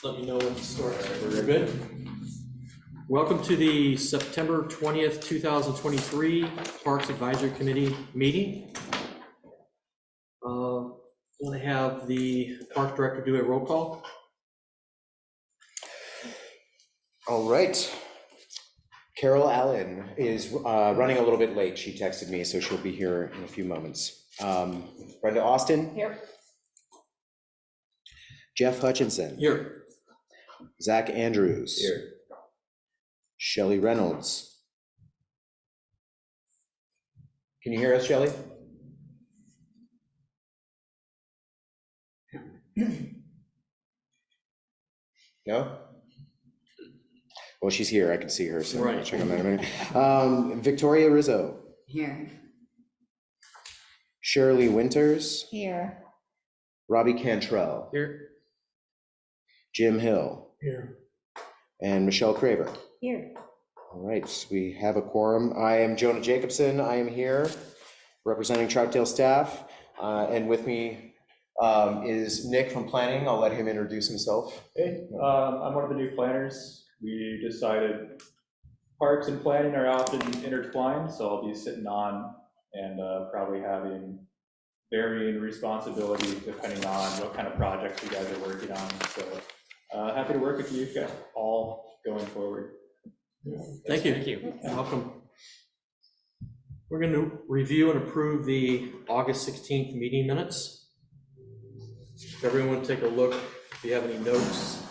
Let me know when to start. We're good. Welcome to the September 20th, 2023 Parks Advisory Committee meeting. I'm going to have the Park Director do a roll call. All right. Carol Allen is running a little bit late. She texted me, so she'll be here in a few moments. Brenda Austin. Here. Jeff Hutchinson. Here. Zach Andrews. Here. Shelley Reynolds. Can you hear us, Shelley? No? Well, she's here. I can see her, so right. I'll check on that in a minute. Victoria Rizzo. Here. Shirley Winters. Here. Robbie Cantrell. Here. Jim Hill. Here. And Michelle Craver. Here. All right, we have a quorum. I am Jonah Jacobson. I am here representing Troutdale staff. And with me is Nick from planning. I'll let him introduce himself. Hey, I'm one of the new planners. We decided parks and planning are often intertwined, so I'll be sitting on and probably having varying responsibilities depending on what kind of projects you guys are working on. So happy to work with you guys all going forward. Thank you. Thank you. Welcome. We're going to review and approve the August 16th meeting minutes. If everyone take a look, if you have any notes,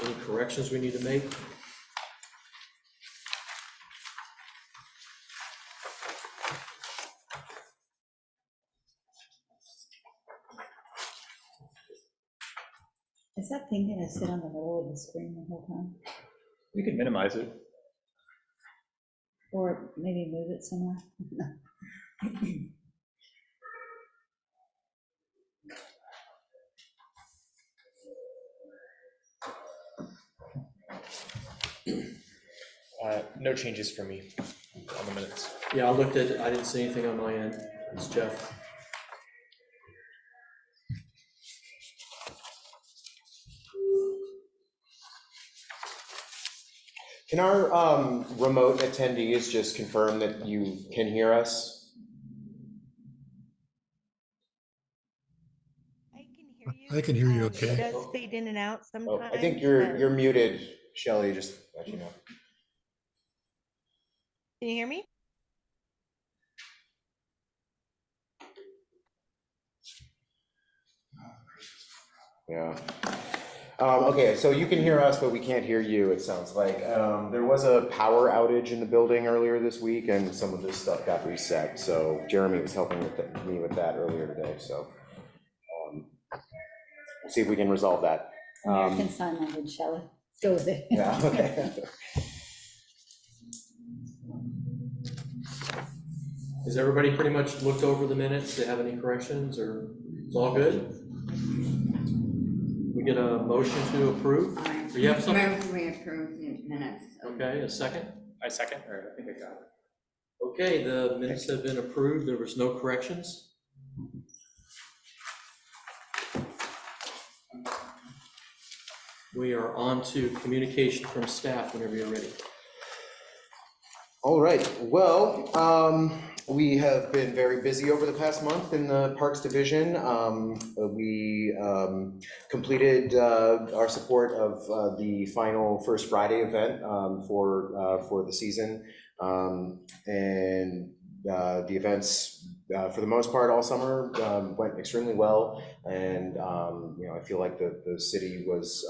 any corrections we need to make. Is that thing gonna sit on the middle of the screen the whole time? We can minimize it. Or maybe move it somewhere? No changes for me on the minutes. Yeah, I looked at it. I didn't see anything on my end. It's Jeff. Can our remote attendees just confirm that you can hear us? I can hear you okay. It does fade in and out sometimes. Oh, I think you're muted, Shelley, just let you know. Can you hear me? Yeah. Okay, so you can hear us, but we can't hear you, it sounds like. There was a power outage in the building earlier this week, and some of this stuff got reset. So Jeremy was helping me with that earlier today. So we'll see if we can resolve that. American Sign Language, Shelley. Go with it. Yeah, okay. Has everybody pretty much looked over the minutes? Do they have any corrections, or it's all good? We get a motion to approve? Do you have something? Move we approve the minutes. Okay, a second? I second, or I think I got it. Okay, the minutes have been approved. There was no corrections. We are on to communication from staff whenever you're ready. All right, well, we have been very busy over the past month in the Parks Division. We completed our support of the final First Friday event for the season. And the events, for the most part, all summer went extremely well. And I feel like the city was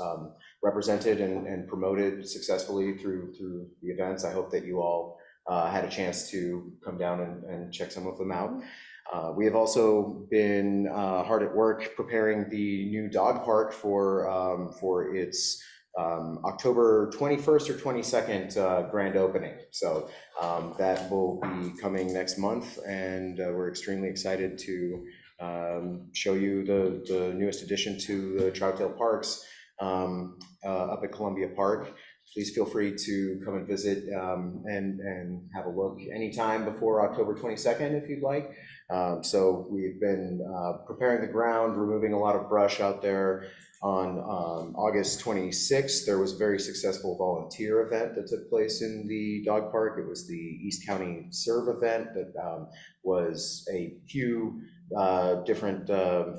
represented and promoted successfully through the events. I hope that you all had a chance to come down and check some of them out. We have also been hard at work preparing the new dog park for its October 21st or 22nd grand opening. So that will be coming next month, and we're extremely excited to show you the newest addition to the Troutdale Parks up at Columbia Park. Please feel free to come and visit and have a look anytime before October 22nd if you'd like. So we've been preparing the ground, removing a lot of brush out there. On August 26th, there was a very successful volunteer event that took place in the dog park. It was the East County Serve event that was a few different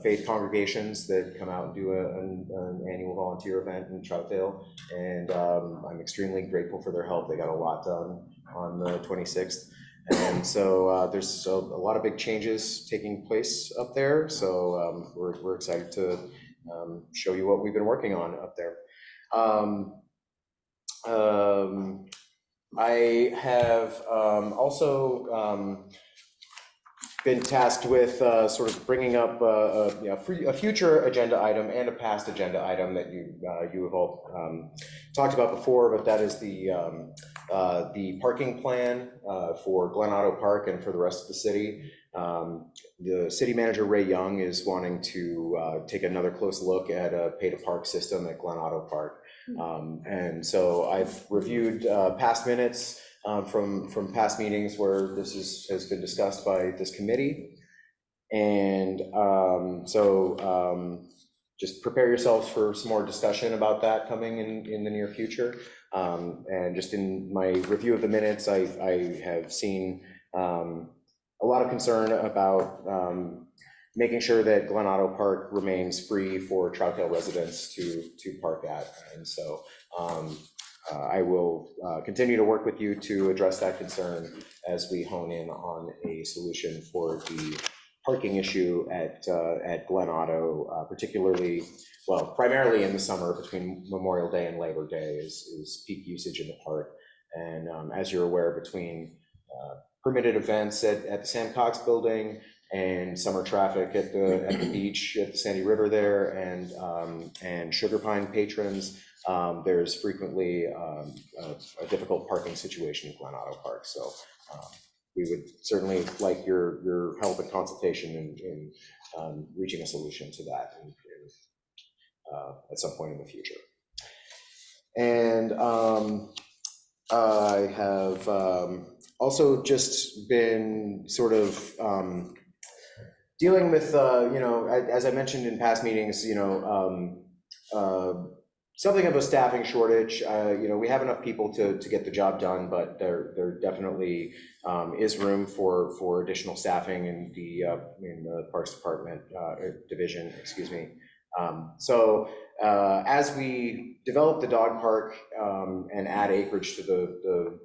faith congregations that come out and do an annual volunteer event in Troutdale. And I'm extremely grateful for their help. They got a lot done on the 26th. And so there's a lot of big changes taking place up there. So we're excited to show you what we've been working on up there. I have also been tasked with sort of bringing up a future agenda item and a past agenda item that you have all talked about before, but that is the parking plan for Glen Otto Park and for the rest of the city. The city manager, Ray Young, is wanting to take another close look at a pay-to-park system at Glen Otto Park. And so I've reviewed past minutes from past meetings where this has been discussed by this committee. And just prepare yourselves for some more discussion about that coming in the near future. And just in my review of the minutes, I have seen a lot of concern about making sure that Glen Otto Park remains free for Troutdale residents to park at. And so I will continue to work with you to address that concern as we hone in on a solution for the parking issue at Glen Otto, particularly, well, primarily in the summer between Memorial Day and Labor Day is peak usage in the park. And as you're aware, between permitted events at the Sam Cox building and summer traffic at the beach at the Sandy River there, and Sugar Pine patrons, there's frequently a difficult parking situation in Glen Otto Park. So we would certainly like your help and consultation in reaching a solution to that at some point in the future. And I have also just been sort of dealing with, as I mentioned in past meetings, something of a staffing shortage. We have enough people to get the job done, but there definitely is room for additional staffing in the Parks Department division, excuse me. So as we develop the dog park and add acreage to the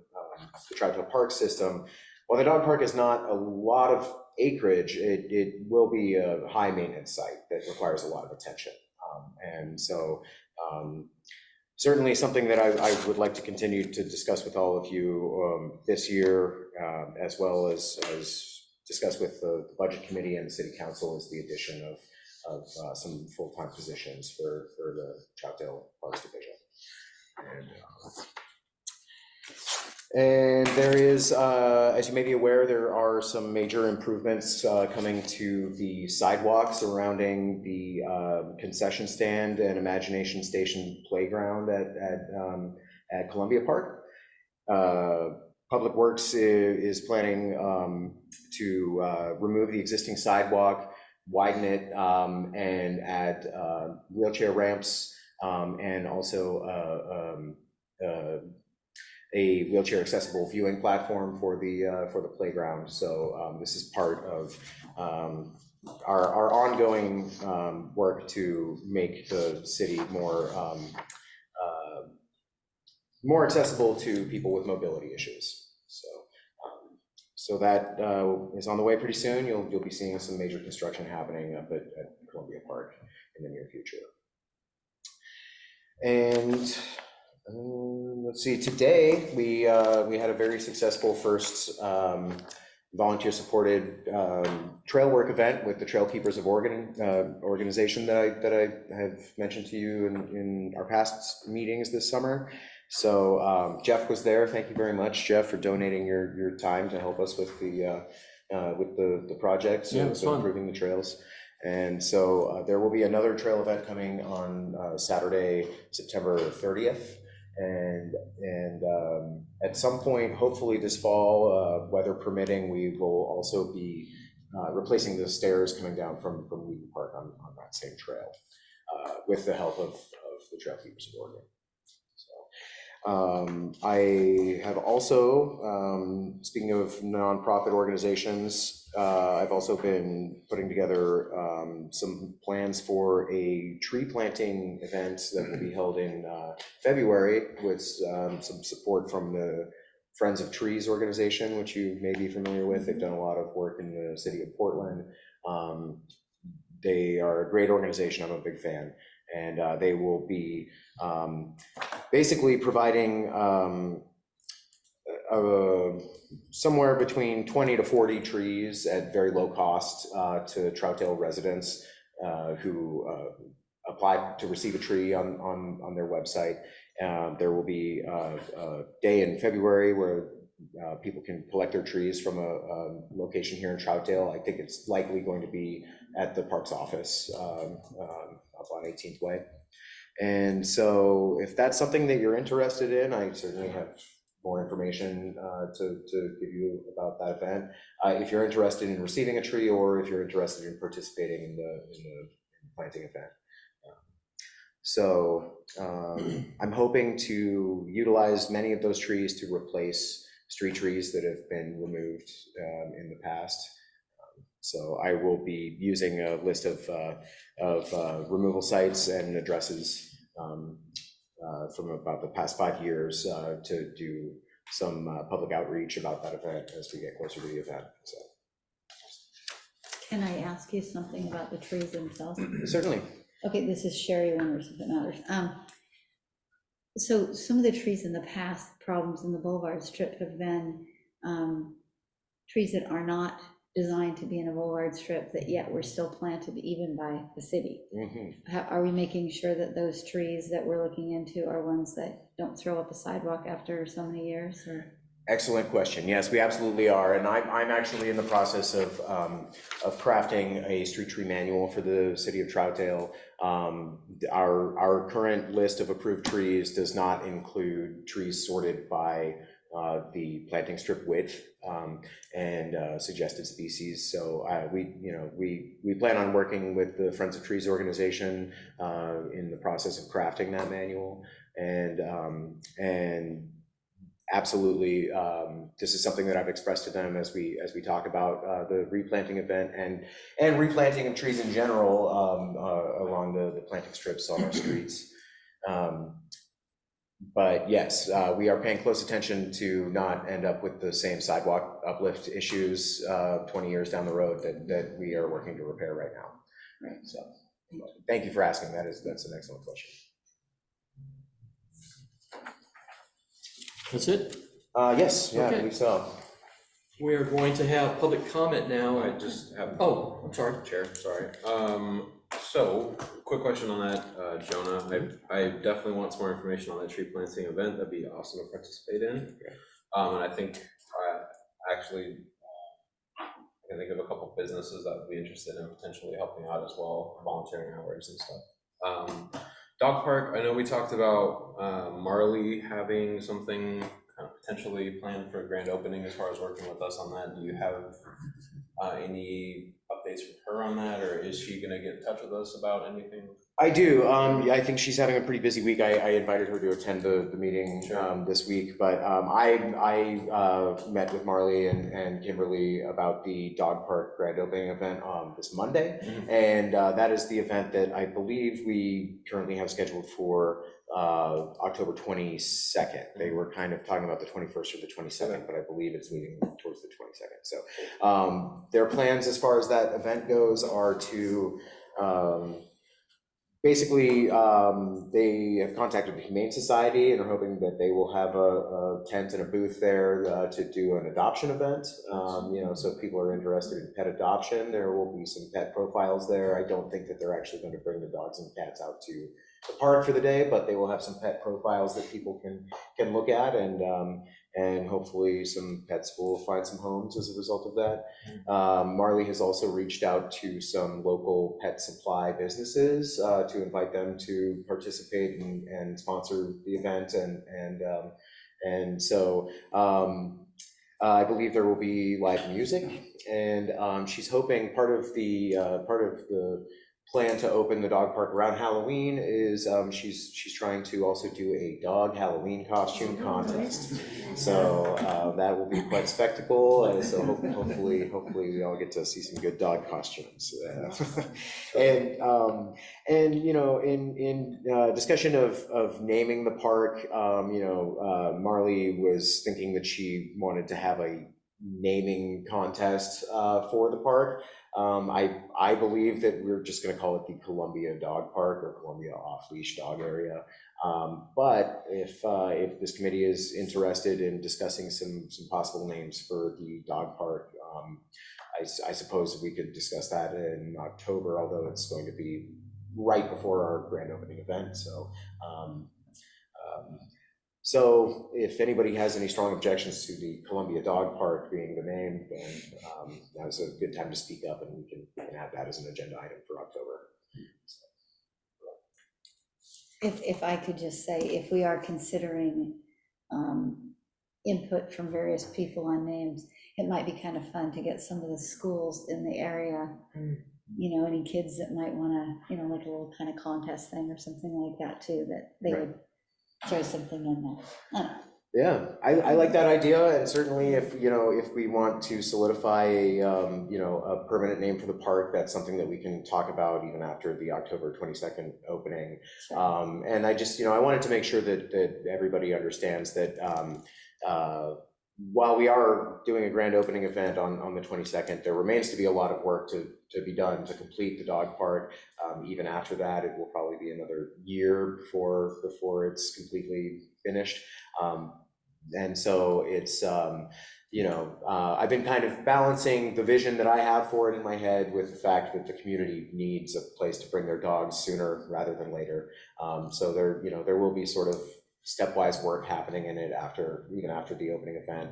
Troutdale Park system, while the dog park is not a lot of acreage, it will be a high maintenance site that requires a lot of attention. And so certainly something that I would like to continue to discuss with all of you this year, as well as discuss with the Budget Committee and the City Council, is the addition of some full-time positions for the Troutdale Parks Division. And there is, as you may be aware, there are some major improvements coming to the sidewalks surrounding the concession stand and Imagination Station playground at Columbia Park. Public Works is planning to remove the existing sidewalk, widen it, and add wheelchair ramps, and also a wheelchair accessible viewing platform for the playground. So this is part of our ongoing work to make the city more accessible to people with mobility issues. So that is on the way pretty soon. You'll be seeing some major construction happening up at Columbia Park in the near future. And let's see, today we had a very successful first volunteer-supported trail work event with the Trail Keepers of Oregon organization that I have mentioned to you in our past meetings this summer. So Jeff was there. Thank you very much, Jeff, for donating your time to help us with the project. So, yeah, it's fun. Improving the trails. And so there will be another trail event coming on Saturday, September 30th. And at some point, hopefully this fall, weather permitting, we will also be replacing the stairs coming down from Wheaton Park on that same trail, with the help of the Trail Keepers of Oregon. I have also, speaking of nonprofit organizations, I've also been putting together some plans for a tree planting event that will be held in February with some support from the Friends of Trees organization, which you may be familiar with. They've done a lot of work in the city of Portland. They are a great organization. I'm a big fan. And they will be basically providing somewhere between 20 to 40 trees at very low cost to Troutdale residents who apply to receive a tree on their website. There will be a day in February where people can collect their trees from a location here in Troutdale. I think it's likely going to be at the parks office up on 18th Way. And so if that's something that you're interested in, I certainly have more information to give you about that event. If you're interested in receiving a tree, or if you're interested in participating in the planting event. So I'm hoping to utilize many of those trees to replace street trees that have been removed in the past. So I will be using a list of removal sites and addresses from about the past 5 years to do some public outreach about that event as we get closer to the event. So. Can I ask you something about the trees themselves? Certainly. Okay, this is Sherry Winters, if it matters. So some of the trees in the past, problems in the boulevard strip have been trees that are not designed to be in a boulevard strip that yet were still planted even by the city. Mm-hmm. Are we making sure that those trees that we're looking into are ones that don't throw up a sidewalk after so many years? Or? Excellent question. Yes, we absolutely are, and I'm actually in the process of crafting a street tree manual for the city of Troutdale. Our current list of approved trees does not include trees sorted by the planting strip width and suggested species. So we plan on working with the Friends of Trees organization in the process of crafting that manual, and absolutely, this is something that I've expressed to them as we talk about the replanting event and replanting of trees in general along the planting strips on our streets. But yes, we are paying close attention to not end up with the same sidewalk uplift issues 20 years down the road that we are working to repair right now. Right. So thank you for asking. That's an excellent question. That's it? Yes, yeah, Okay. I believe so. We are going to have public comment now. I just have. Oh, I'm sorry. Chair, sorry. So, quick question on that, Jonah. I definitely want some more information on that tree planting event. That'd be awesome to participate in. Okay. And I think actually, I can think of a couple businesses that would be interested in potentially helping out as well, volunteering hours and stuff. Dog park, I know we talked about Marley having something kind of potentially planned for a grand opening as far as working with us on that. Do you have any updates from her on that, or is she going to get in touch with us about anything? I do. I think she's having a pretty busy week. I invited her to attend the meeting this week, but I met with Marley and Kimberly about the dog park grand opening event this Monday, and that is the event that I believe we currently have scheduled for October 22nd. They were kind of talking about the 21st or the 22nd, but I believe it's leading towards the 22nd. So their plans as far as that event goes are to basically, they have contacted the Humane Society and are hoping that they will have a tent and a booth there to do an adoption event. So if people are interested in pet adoption, there will be some pet profiles there. I don't think that they're actually going to bring the dogs and cats out to the park for the day, but they will have some pet profiles that people can look at, and hopefully some pets will find some homes as a result of that. Marley has also reached out to some local pet supply businesses to invite them to participate and sponsor the event, and so I believe there will be live music, and she's hoping part of the plan to open the dog park around Halloween is she's trying to also do a dog Halloween costume contest. So that will be quite a spectacle. So hopefully we all get to see some good dog costumes. And you know, in discussion of naming the park, you know, Marley was thinking that she wanted to have a naming contest for the park. I believe that we're just going to call it the Columbia Dog Park or Columbia Off-Leash Dog Area. But if this committee is interested in discussing some possible names for the dog park, I suppose we could discuss that in October, although it's going to be right before our grand opening event. So if anybody has any strong objections to the Columbia Dog Park being the name, then now's a good time to speak up, and we can have that as an agenda item for October. If I could just say, if we are considering input from various people on names, it might be kind of fun to get some of the schools in the area, you know, any kids that might want to, you know, like a little kind of contest thing or something like that too, that they would throw something in there. I don't know. Yeah, I like that idea, and certainly if we want to solidify a permanent name for the park, that's something that we can talk about even after the October 22nd opening. Sure. And I just I wanted to make sure that everybody understands that while we are doing a grand opening event on the 22nd, there remains to be a lot of work to be done to complete the dog park. Even after that, it will probably be another year before it's completely finished. And so it's, I've been kind of balancing the vision that I have for it in my head with the fact that the community needs a place to bring their dogs sooner rather than later. So there will be sort of stepwise work happening in it even after the opening event.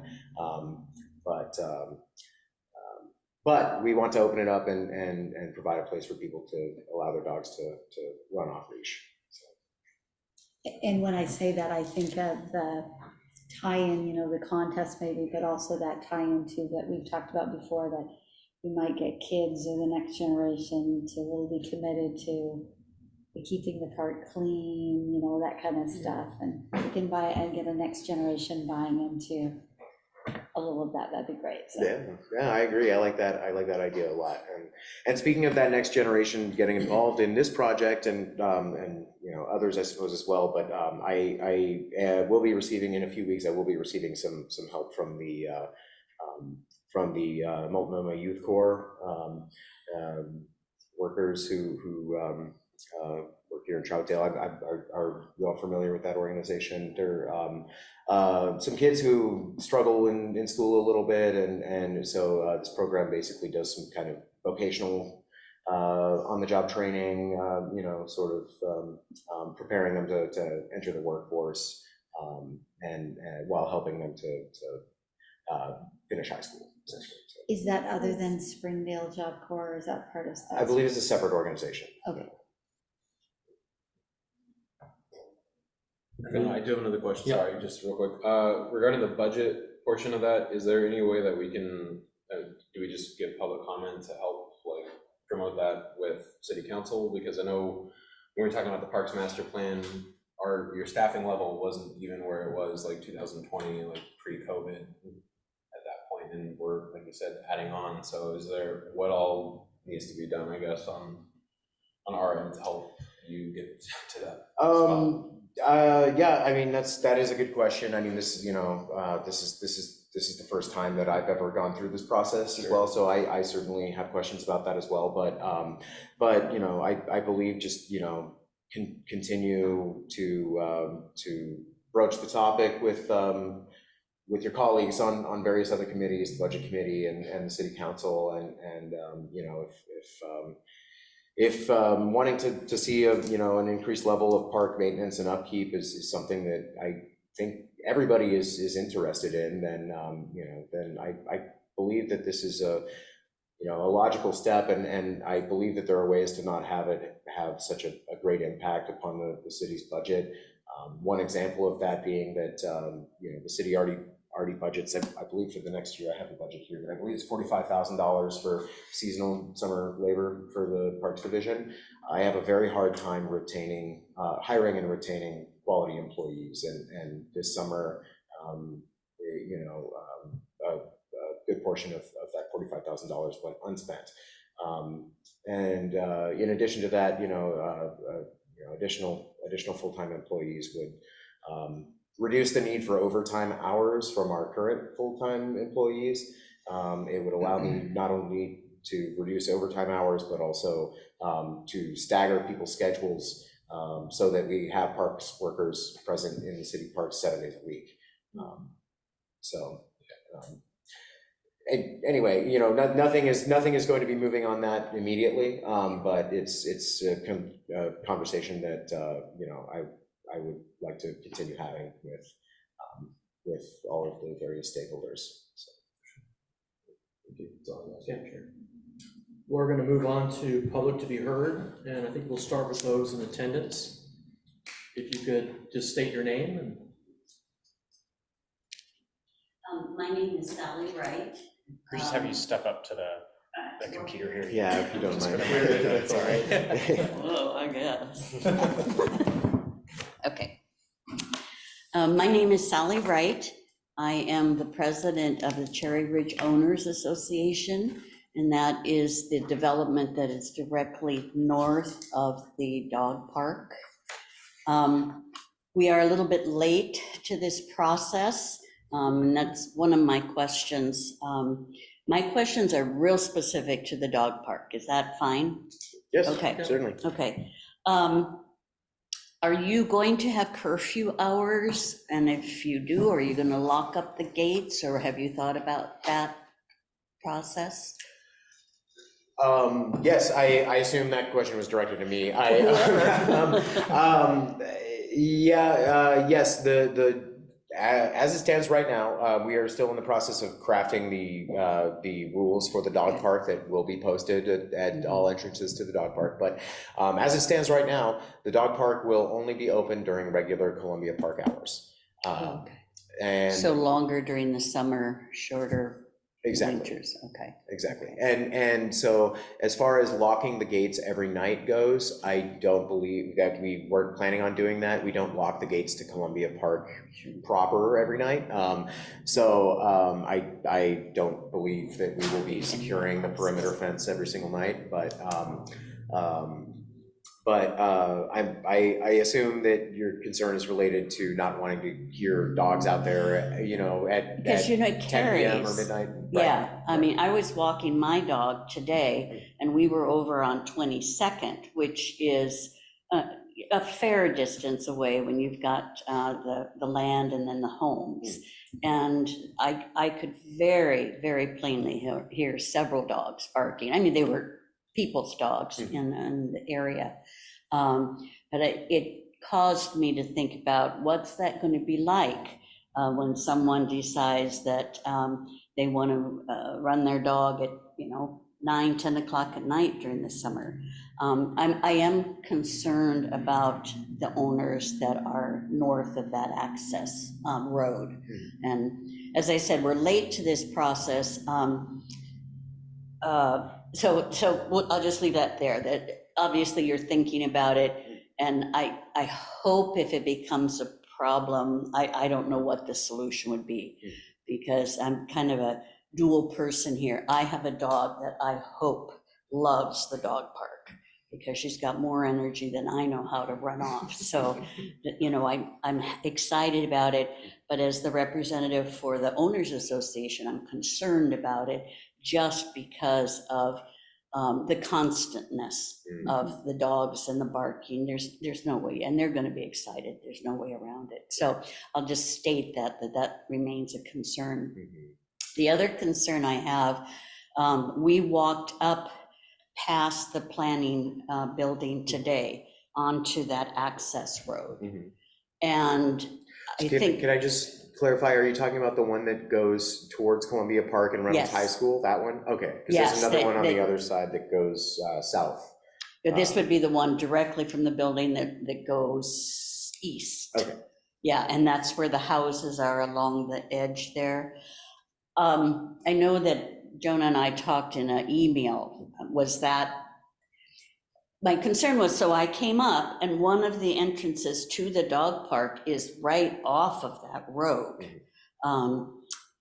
But we want to open it up and provide a place for people to allow their dogs to run off leash. So. And when I say that, I think of the tie-in, you know, the contest maybe, but also that tie-in to that we've talked about before, that we might get kids or the next generation to really be committed to keeping the park clean, you know, that kind of stuff. And we can buy and get a next generation buying into a little of that. That'd be great. So. Yeah, I agree. I like that idea a lot. And speaking of that next generation getting involved in this project and others, I suppose, as well. But I will be receiving in a few weeks. I will be receiving some help from the Multnomah Youth Corps workers who work here in Troutdale. Are you all familiar with that organization? They're some kids who struggle in school a little bit, and so this program basically does some kind of vocational on-the-job training, sort of preparing them to enter the workforce, and while helping them to finish high school, essentially. So, is that other than Springdale Job Corps, or is that part of that? I believe it's a separate organization. Okay. I do have another question, sorry, just real quick. Regarding the budget portion of that, is there any way that we can, do we just give public comment to help promote that with city council? Because I know when we're talking about the Parks Master Plan, your staffing level wasn't even where it was like 2020, like pre-COVID at that point, and we're, like you said, adding on. So is there, what all needs to be done, I guess, on our end to help you get to that spot? Yeah, I mean, that is a good question. I mean, this is this is the first time that I've ever gone through this process as well. So I certainly have questions about that as well. But I believe just continue to broach the topic with your colleagues on various other committees, the budget committee and the city council, and if wanting to see an increased level of park maintenance and upkeep is something that I think everybody is interested in, then I believe that this is a logical step, and I believe that there are ways to not have it have such a great impact upon the city's budget. One example of that being that the city already already budgets, I believe for the next year, I have the budget here, but I believe it's $45,000 for seasonal summer labor for the Parks Division. I have a very hard time hiring and retaining quality employees, and this summer, a good portion of that $45,000 went unspent. And in addition to that, additional full-time employees would reduce the need for overtime hours from our current full-time employees. It would allow me not only to reduce overtime hours, but also to stagger people's schedules so that we have parks workers present in the city parks 7 days a week. Anyway, nothing is going to be moving on that immediately, but it's a conversation that I would like to continue having with all of the various stakeholders. So. Yeah, sure. We're going to move on to public to be heard, and I think we'll start with those in attendance. If you could just state your name. And my name is Sally Wright. We just have you step up to the computer here. Yeah, if you don't Just mind. for the record, that's all right. Oh, I guess. Okay. My name is Sally Wright. I am the president of the Cherry Ridge Owners Association, and that is the development that is directly north of the dog park. We are a little bit late to this process, and that's one of my questions. My questions are real specific to the dog park. Is that fine? Yes, Okay. certainly. Okay. Are you going to have curfew hours? And if you do, are you going to lock up the gates, or have you thought about that process? Yes, I assume that question was directed to me. Yes, as it stands right now, we are still in the process of crafting the rules for the dog park that will be posted at all entrances to the dog park. But as it stands right now, the dog park will only be open during regular Columbia Park hours. Okay. And So longer during the summer, shorter exactly. winters, okay. Exactly. And so as far as locking the gates every night goes, I don't believe that we weren't planning on doing that. We don't lock the gates to Columbia Park proper every night. I don't believe that we will be securing the perimeter fence every single night, but I assume that your concern is related to not wanting to hear dogs out there, at Because, it 10 p.m. or carries. midnight. Yeah, I mean, I was walking my dog today, and we were over on 22nd, which is a fair distance away when you've got the land and then the homes. And I could very, very plainly hear several dogs barking. I mean, they were people's dogs in the area. But it caused me to think about what's that going to be like when someone decides that they want to run their dog at 9, 10 o'clock at night during the summer. I am concerned about the owners that are north of that access road. And as I said, we're late to this process. So I'll just leave that there, that obviously you're thinking about it. And I hope if it becomes a problem, I don't know what the solution would be, because I'm kind of a dual person here. I have a dog that I hope loves the dog park because she's got more energy than I know how to run off. So, I'm excited about it, but as the representative for the Owners Association, I'm concerned about it just because of the constantness of the dogs and the barking. There's no way, and they're going to be excited. There's no way around it. So I'll just state that remains a concern. The other concern I have, we walked up past the planning building today onto that access road. And I think. Can I just clarify, are you talking about the one that goes towards Columbia Park and Reynolds Yes. High School, that one? Okay, because Yes, there's another one on that- the other side that goes south. This would be the one directly from the building that goes east. Okay. Yeah, and that's where the houses are along the edge there. I know that Jonah and I talked in an email, was that, my concern was, so I came up and one of the entrances to the dog park is right off of that road.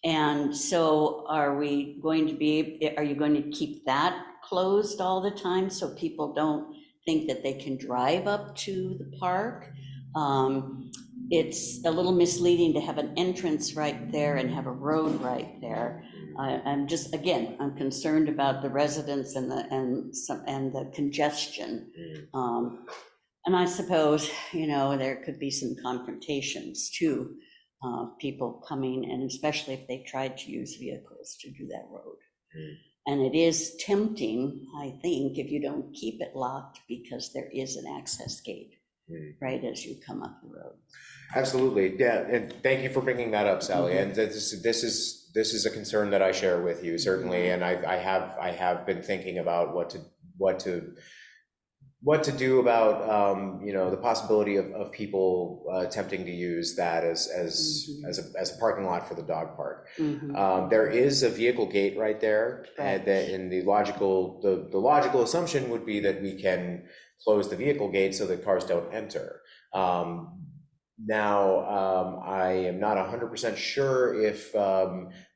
And so are you going to keep that closed all the time so people don't think that they can drive up to the park? It's a little misleading to have an entrance right there and have a road right there. I'm just, again, I'm concerned about the residents and the congestion. And I suppose, there could be some confrontations too, people coming, and especially if they tried to use vehicles to do that road. And it is tempting, I think, if you don't keep it locked, because there is an access gate right as you come up the road. Absolutely, yeah, and thank you for bringing that up, Sally. And this is a concern that I share with you, certainly, and I have been thinking about what to do about the possibility of people attempting to use that as a parking lot for the dog park. There is a vehicle gate right there, and the logical assumption would be that we can close the vehicle gate so that cars don't enter. Now, I am not 100% sure if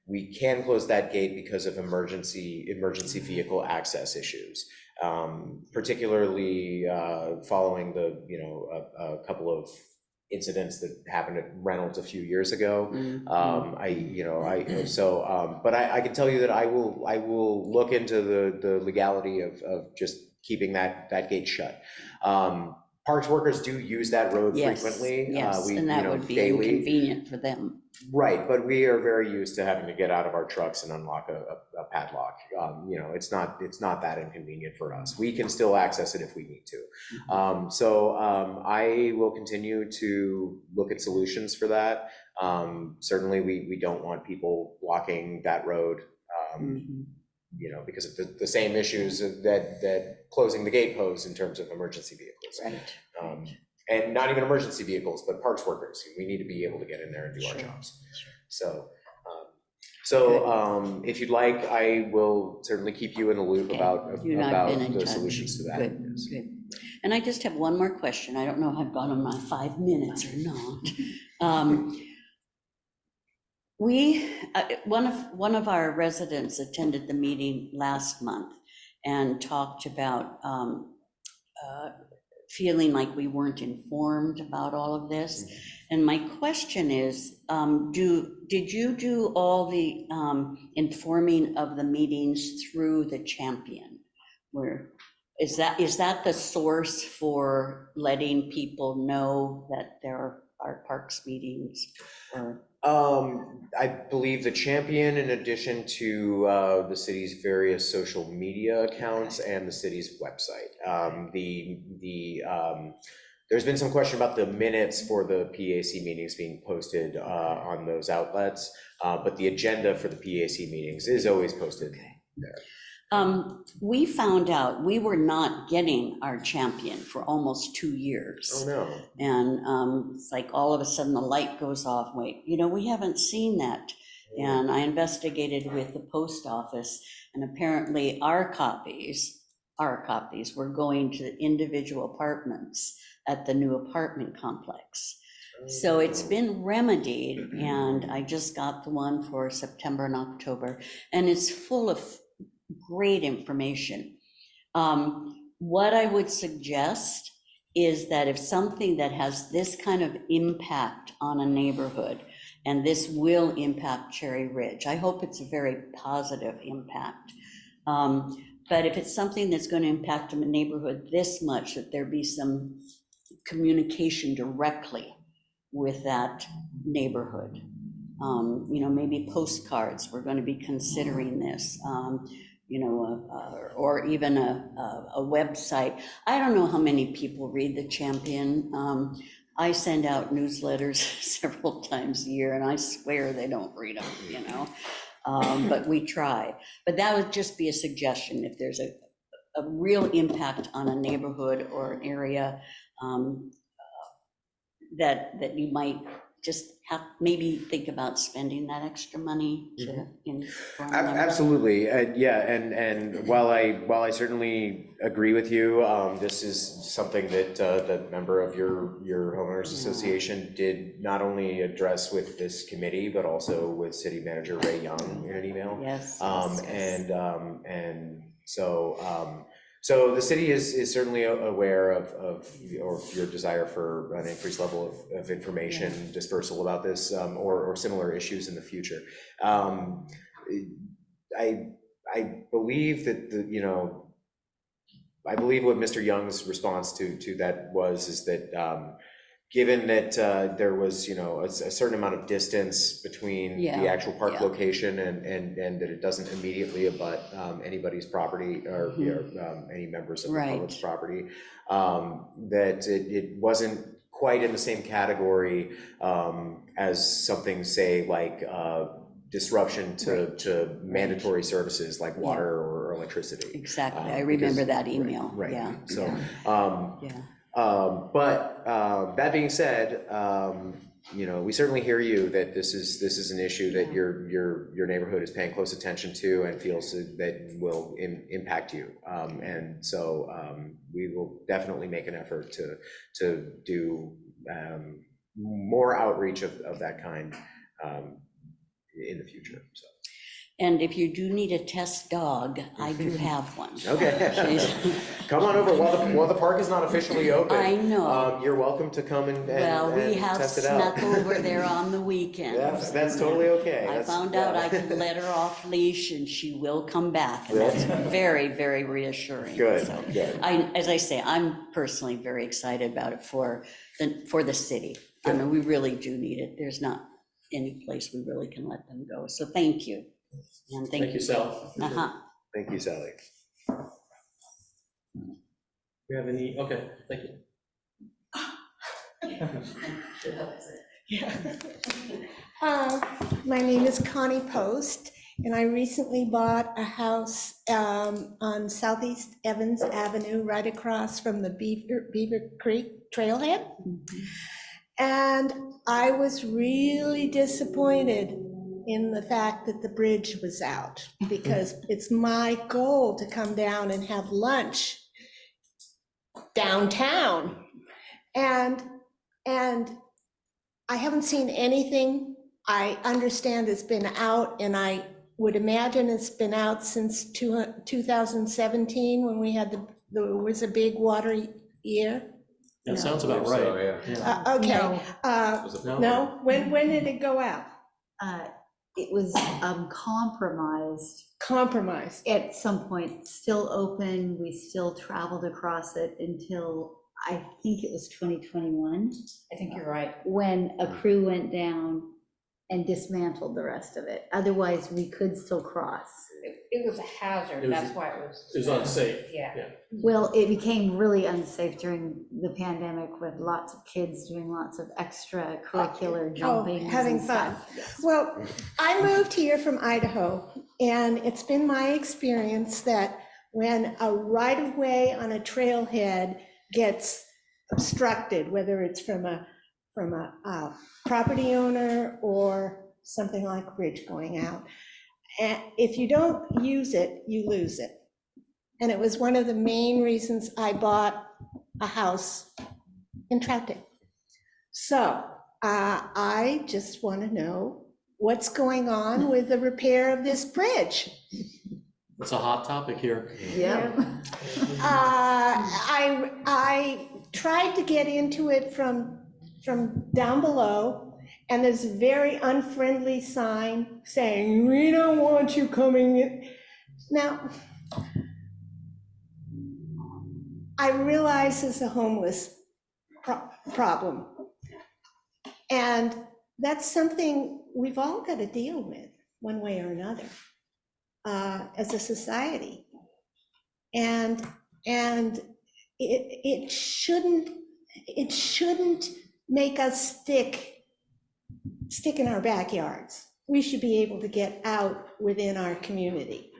we can close that gate because of emergency vehicle access issues, particularly following a couple of incidents that happened at Reynolds a few years ago. But I can tell you that I will look into the legality of just keeping that gate shut. Parks workers do use that road frequently. Yes, and that would be daily. inconvenient for them. Right, but we are very used to having to get out of our trucks and unlock a padlock. It's not that inconvenient for us. We can still access it if we need to. So I will continue to look at solutions for that. Certainly, we don't want people blocking that road. Because of the same issues that closing the gate pose in terms of emergency vehicles. Right. And not even emergency vehicles, but parks workers. We need to be able to get in there and do our jobs. So if you'd like, I will certainly keep you in the loop about the solutions to that. Good. And I just have one more question. I don't know if I've gone on my 5 minutes or not. One of our residents attended the meeting last month and talked about feeling like we weren't informed about all of this. And my question is, did you do all the informing of the meetings through the Champion? Is that the source for letting people know that there are parks meetings? I believe the Champion, in addition to the city's various social media accounts and the city's website. There's been some question about the minutes for the PAC meetings being posted on those outlets, but the agenda for the PAC meetings is always posted there. We found out we were not getting our Champion for almost 2 years. Oh, no. And it's like all of a sudden the light goes off. Wait, we haven't seen that. And I investigated with the post office, and apparently our copies were going to the individual apartments at the new apartment complex. So it's been remedied, and I just got the one for September and October, and it's full of great information. What I would suggest is that if something that has this kind of impact on a neighborhood, and this will impact Cherry Ridge, I hope it's a very positive impact. But if it's something that's going to impact a neighborhood this much, that there be some communication directly with that neighborhood. Maybe postcards, we're going to be considering this. Or even a website. I don't know how many people read the Champion. I send out newsletters several times a year, and I swear they don't read them, but we try. But that would just be a suggestion. If there's a real impact on a neighborhood or an area, that you might just have, maybe think about spending that extra money to inform them. Absolutely, yeah, and while I certainly agree with you, this is something that the member of your homeowners association did not only address with this committee, but also with City Manager Ray Young in an email. Yes. And so the city is certainly aware of your desire for an increased level of information dispersal about this, or similar issues in the future. I believe that I believe what Mr. Young's response to that is that given that there was a certain amount of distance between the actual park location and that it doesn't immediately abut anybody's property or any members of the public's property, that it wasn't quite in the same category as something, say, like disruption to mandatory services like water or electricity. Exactly, I remember that email. Right. Yeah. So, but that being said, we certainly hear you that this is an issue that your neighborhood is paying close attention to and feels that will impact you. And so we will definitely make an effort to do more outreach of that kind in the future. So. And if you do need a test dog, I do have one. Okay. Come on over while the park is not officially open. I know. You're welcome to come and Well, we have test it out. snuck over there on the weekend. That's totally okay. I found out I can let her off leash and she will come back. And that's very, very reassuring. Good, So good. as I say, I'm personally very excited about it for the city. I mean, we really do need it. There's not any place we really can let them go. So thank you. And Thank you, Sal. Thank you, Sally. We have any, okay, thank you. My name is Connie Post, and I recently bought a house on Southeast Evans Avenue, right across from the Beaver Creek trailhead. And I was really disappointed in the fact that the bridge was out, because it's my goal to come down and have lunch downtown. And I haven't seen anything. I understand it's been out, and I would imagine it's been out since 2017 when we had there was a big water year. That sounds about right. So, yeah. Okay. No, when did it go out? It was compromised Compromised. at some point, still open. We still traveled across it until I think it was 2021. I think you're right. When a crew went down and dismantled the rest of it. Otherwise, we could still cross. It was a hazard, It was- that's why it was. It was unsafe. Yeah. Well, it became really unsafe during the pandemic with lots of kids doing lots of extracurricular jumping. Having fun. Well, I moved here from Idaho, and it's been my experience that when a right-of-way on a trailhead gets obstructed, whether it's from a property owner or something like a bridge going out, and if you don't use it, you lose it. And it was one of the main reasons I bought a house in Troutdale. So I just want to know what's going on with the repair of this bridge. It's a hot topic here. Yeah. I tried to get into it from down below, and there's a very unfriendly sign saying, "We don't want you coming in." Now, I realize it's a homeless problem, and that's something we've all got to deal with one way or another as a society. And it shouldn't make us stick in our backyards. We should be able to get out within our community.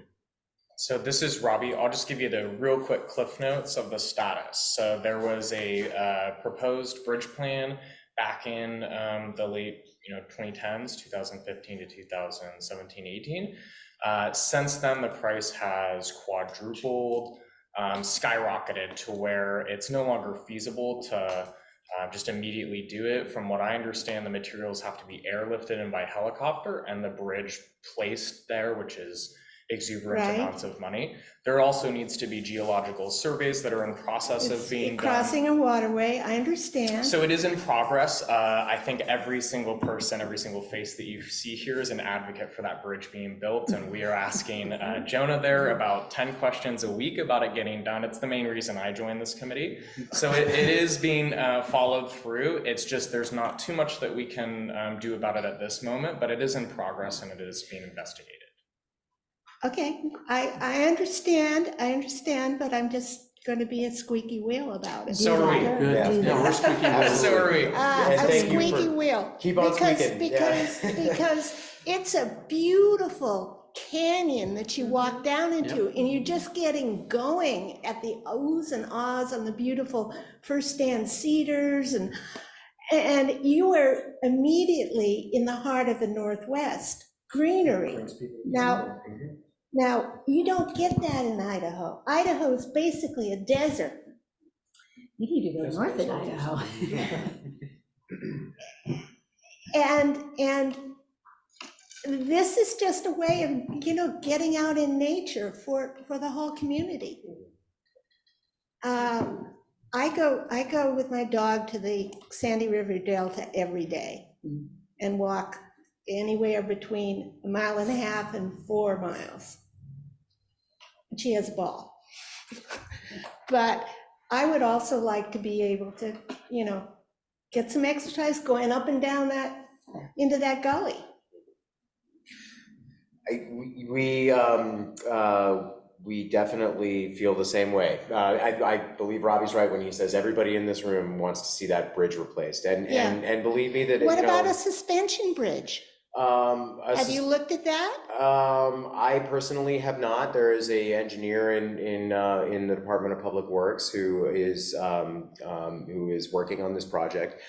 So this is Robbie. I'll just give you the real quick cliff notes of the status. So there was a proposed bridge plan back in the late 2010s, 2015 to 2017, 18. Since then, the price has quadrupled, skyrocketed to where it's no longer feasible to just immediately do it. From what I understand, the materials have to be airlifted in by helicopter and the bridge placed there, which is exuberant Right. amounts of money. There also needs to be geological surveys that are in process of being done. Crossing a waterway, I understand. So it is in progress. I think every single person, every single face that you see here is an advocate for that bridge being built. And we are asking Jonah there about 10 questions a week about it getting done. It's the main reason I joined this committee. So it is being followed through. It's just there's not too much that we can do about it at this moment, but it is in progress and it is being investigated. Okay, I understand, but I'm just going to be a squeaky wheel about it. So are we. Good. Yeah. Yeah, we're squeaking wheels. So are we. A thank you for- squeaky wheel. Keep on squeaking, yeah. Because it's a beautiful canyon that you walk down into, and you're just getting going at the oohs and ahs on the beautiful first stand cedars, and you are immediately in the heart of the Northwest, greenery. Now, you don't get that in Idaho. Idaho is basically a desert. You need to go north of Idaho. And this is just a way of, getting out in nature for the whole community. I go with my dog to the Sandy River Delta every day and walk anywhere between 1.5 miles and 4 miles. And she has a ball. But I would also like to be able to, get some exercise going up and down into that gully. We definitely feel the same way. I believe Robbie's right when he says everybody in this room wants to see that bridge replaced. And believe me that. What about a suspension bridge? Have you looked at that? I personally have not. There is a engineer in the Department of Public Works who is working on this project.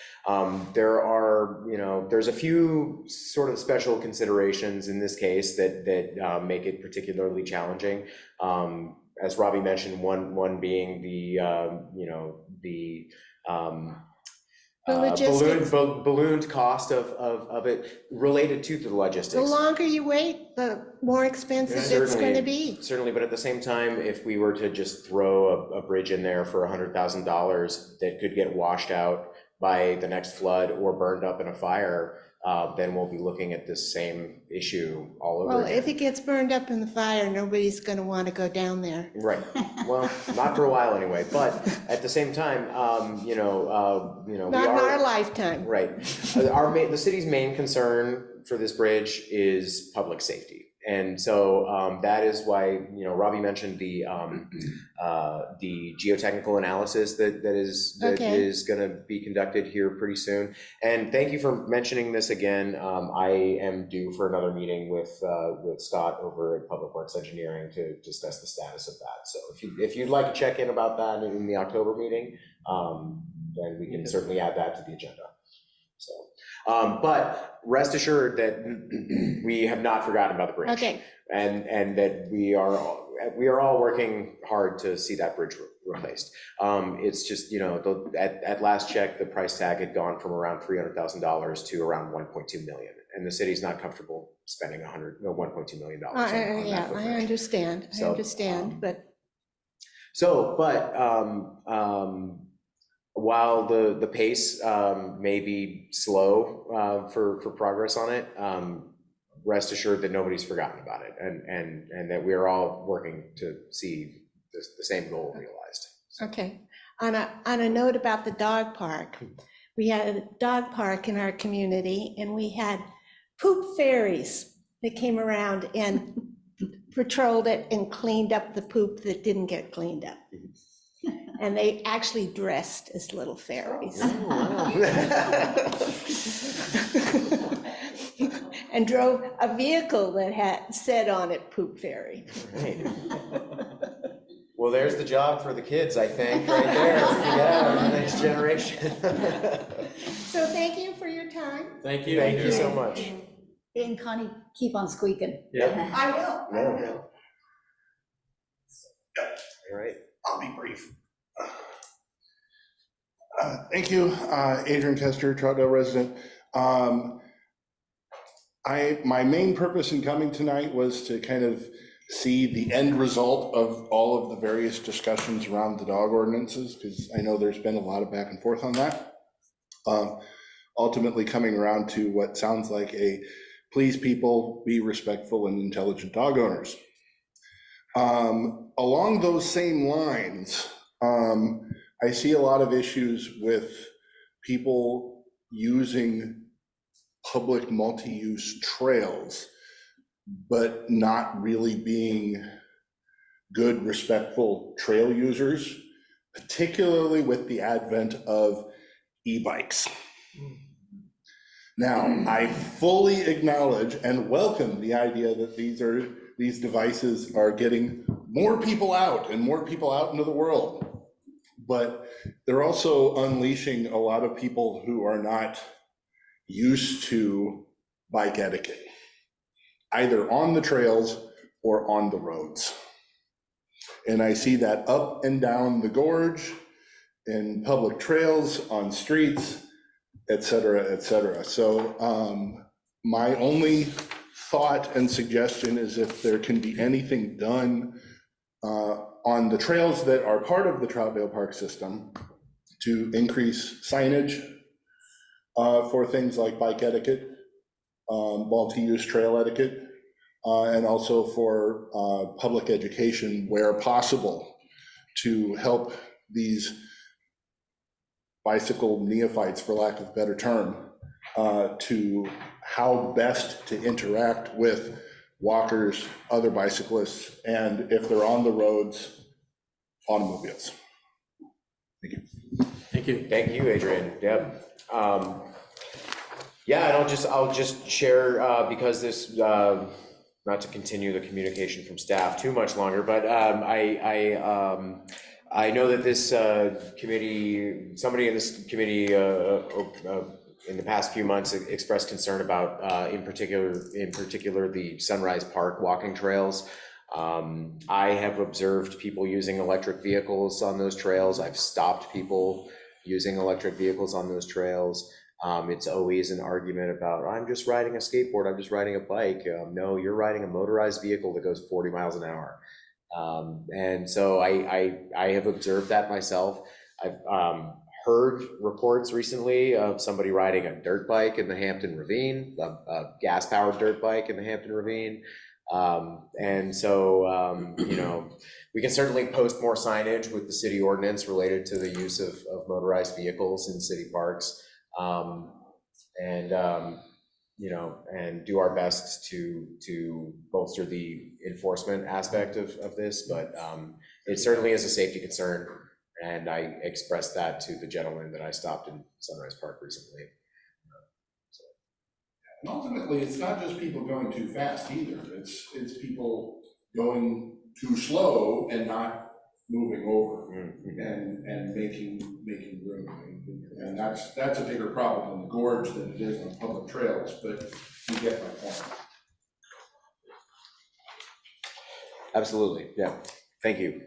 There's a few sort of special considerations in this case that make it particularly challenging. As Robbie mentioned, one being the logistics. Ballooned cost of it related to the logistics. The longer you wait, the more expensive it's going to be. Certainly, but at the same time, if we were to just throw a bridge in there for $100,000 that could get washed out by the next flood or burned up in a fire, then we'll be looking at this same issue all over Well, again. if it gets burned up in the fire, nobody's going to want to go down there. Right. Well, not for a while anyway. But at the same time, Not in our lifetime. Right. The city's main concern for this bridge is public safety. And so that is why, Robbie mentioned the geotechnical analysis that is going to be conducted here pretty soon. And thank you for mentioning this again. I am due for another meeting with Scott over at Public Works Engineering to discuss the status of that. So if you'd like to check in about that in the October meeting, then we can certainly add that to the agenda. So, but rest assured that we have not forgotten about the bridge. Okay. And that we are all working hard to see that bridge replaced. It's just, at last check, the price tag had gone from around $300,000 to around 1.2 million. And the city's not comfortable spending $1.2 million on that. Yeah, I understand. So, But while the pace may be slow for progress on it, rest assured that nobody's forgotten about it, and that we are all working to see the same goal realized. okay. On a note about the dog park, we had a dog park in our community, and we had poop fairies that came around and patrolled it and cleaned up the poop that didn't get cleaned up. And they actually dressed as little fairies. And drove a vehicle that said on it, "Poop Fairy." Right. Well, there's the job for the kids, I think, right there. Yeah, the next generation. So thank you for your time. Thank you. Thank you so much. And Connie, keep on squeaking. Yeah. I will. I will. All right. I'll be brief. Thank you, Adrian Kester, Troutdale resident. My main purpose in coming tonight was to kind of see the end result of all of the various discussions around the dog ordinances, because I know there's been a lot of back and forth on that. Ultimately coming around to what sounds like a please people, be respectful and intelligent dog owners. Along those same lines, I see a lot of issues with people using public multi-use trails, but not really being good, respectful trail users, particularly with the advent of e-bikes. Now, I fully acknowledge and welcome the idea that these devices are getting more people out and more people out into the world, but they're also unleashing a lot of people who are not used to bike etiquette, either on the trails or on the roads. And I see that up and down the gorge, in public trails, on streets, et cetera, et cetera. So my only thought and suggestion is if there can be anything done on the trails that are part of the Troutdale Park system to increase signage for things like bike etiquette, multi-use trail etiquette, and also for public education where possible to help these bicycle neophytes, for lack of a better term, to how best to interact with walkers, other bicyclists, and if they're on the roads, automobiles. Thank you. Thank you. Thank you, Adrian. Yep. Yeah, and I'll just share because this, not to continue the communication from staff too much longer, but I know that this committee, somebody in this committee in the past few months expressed concern about, in particular, the Sunrise Park walking trails. I have observed people using electric vehicles on those trails. I've stopped people using electric vehicles on those trails. It's always an argument about, I'm just riding a skateboard, I'm just riding a bike. No, you're riding a motorized vehicle that goes 40 miles an hour. And so I have observed that myself. I've heard reports recently of somebody riding a dirt bike in the Hampton Ravine, a gas-powered dirt bike in the Hampton Ravine. And so, you know, we can certainly post more signage with the city ordinance related to the use of motorized vehicles in city parks. You know, and do our best to bolster the enforcement aspect of this, but it certainly is a safety concern, and I expressed that to the gentleman that I stopped in Sunrise Park recently. And ultimately, it's not just people going too fast either. It's people going too slow and not moving over and making room. And that's a bigger problem in the gorge than it is on public trails, but you get my point. Absolutely, yeah. Thank you.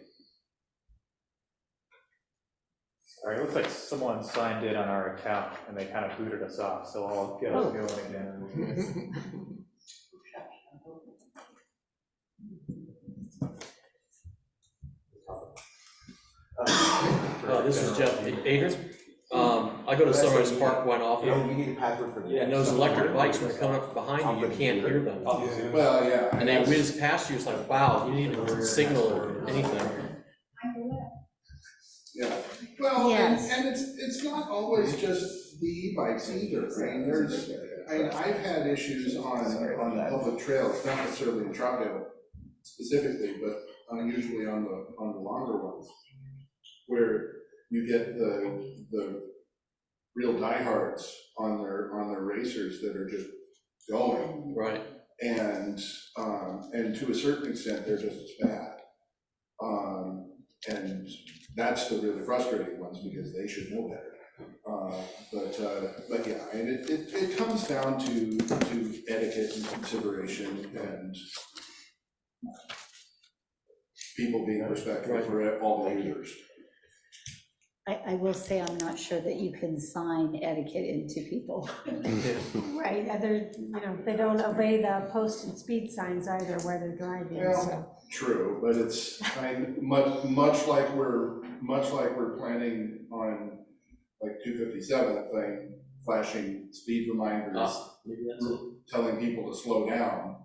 All right, it looks like someone signed in on our account and they kind of booted us off, so I'll get us going again. This is Jeff. Adrian, I go to Sunrise Park quite often. You need a password for And those electric bikes, when they're coming up behind you, you can't hear them. Well, yeah. And they whiz past you, it's like, wow, you need a signal or anything. Yeah, well, Yes. and it's not always just the e-bikes either. I mean, I've had issues on the public trails, not necessarily in Troutdale specifically, but usually on the longer ones, where you get the real diehards on their racers that are just going. Right. And to a certain extent, they're just as bad. And that's the really frustrating ones because they should know better. But yeah, and it comes down to etiquette and consideration and people being respectful for all the users. I will say I'm not sure that you can sign etiquette into people. Right, they don't obey the posted speed signs either where they're driving, so. Well, true, but it's, much like we're planning on like 257 thing, flashing speed reminders, Maybe that's it. telling people to slow down,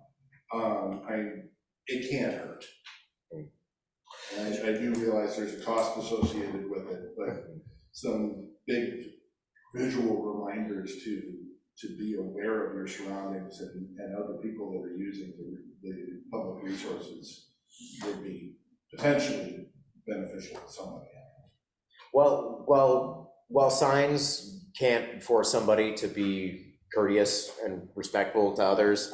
it can't hurt. And I do realize there's a cost associated with it, but some big visual reminders to be aware of your surroundings and other people that are using the public resources would be potentially beneficial to somebody. While signs can't force somebody to be courteous and respectful to others,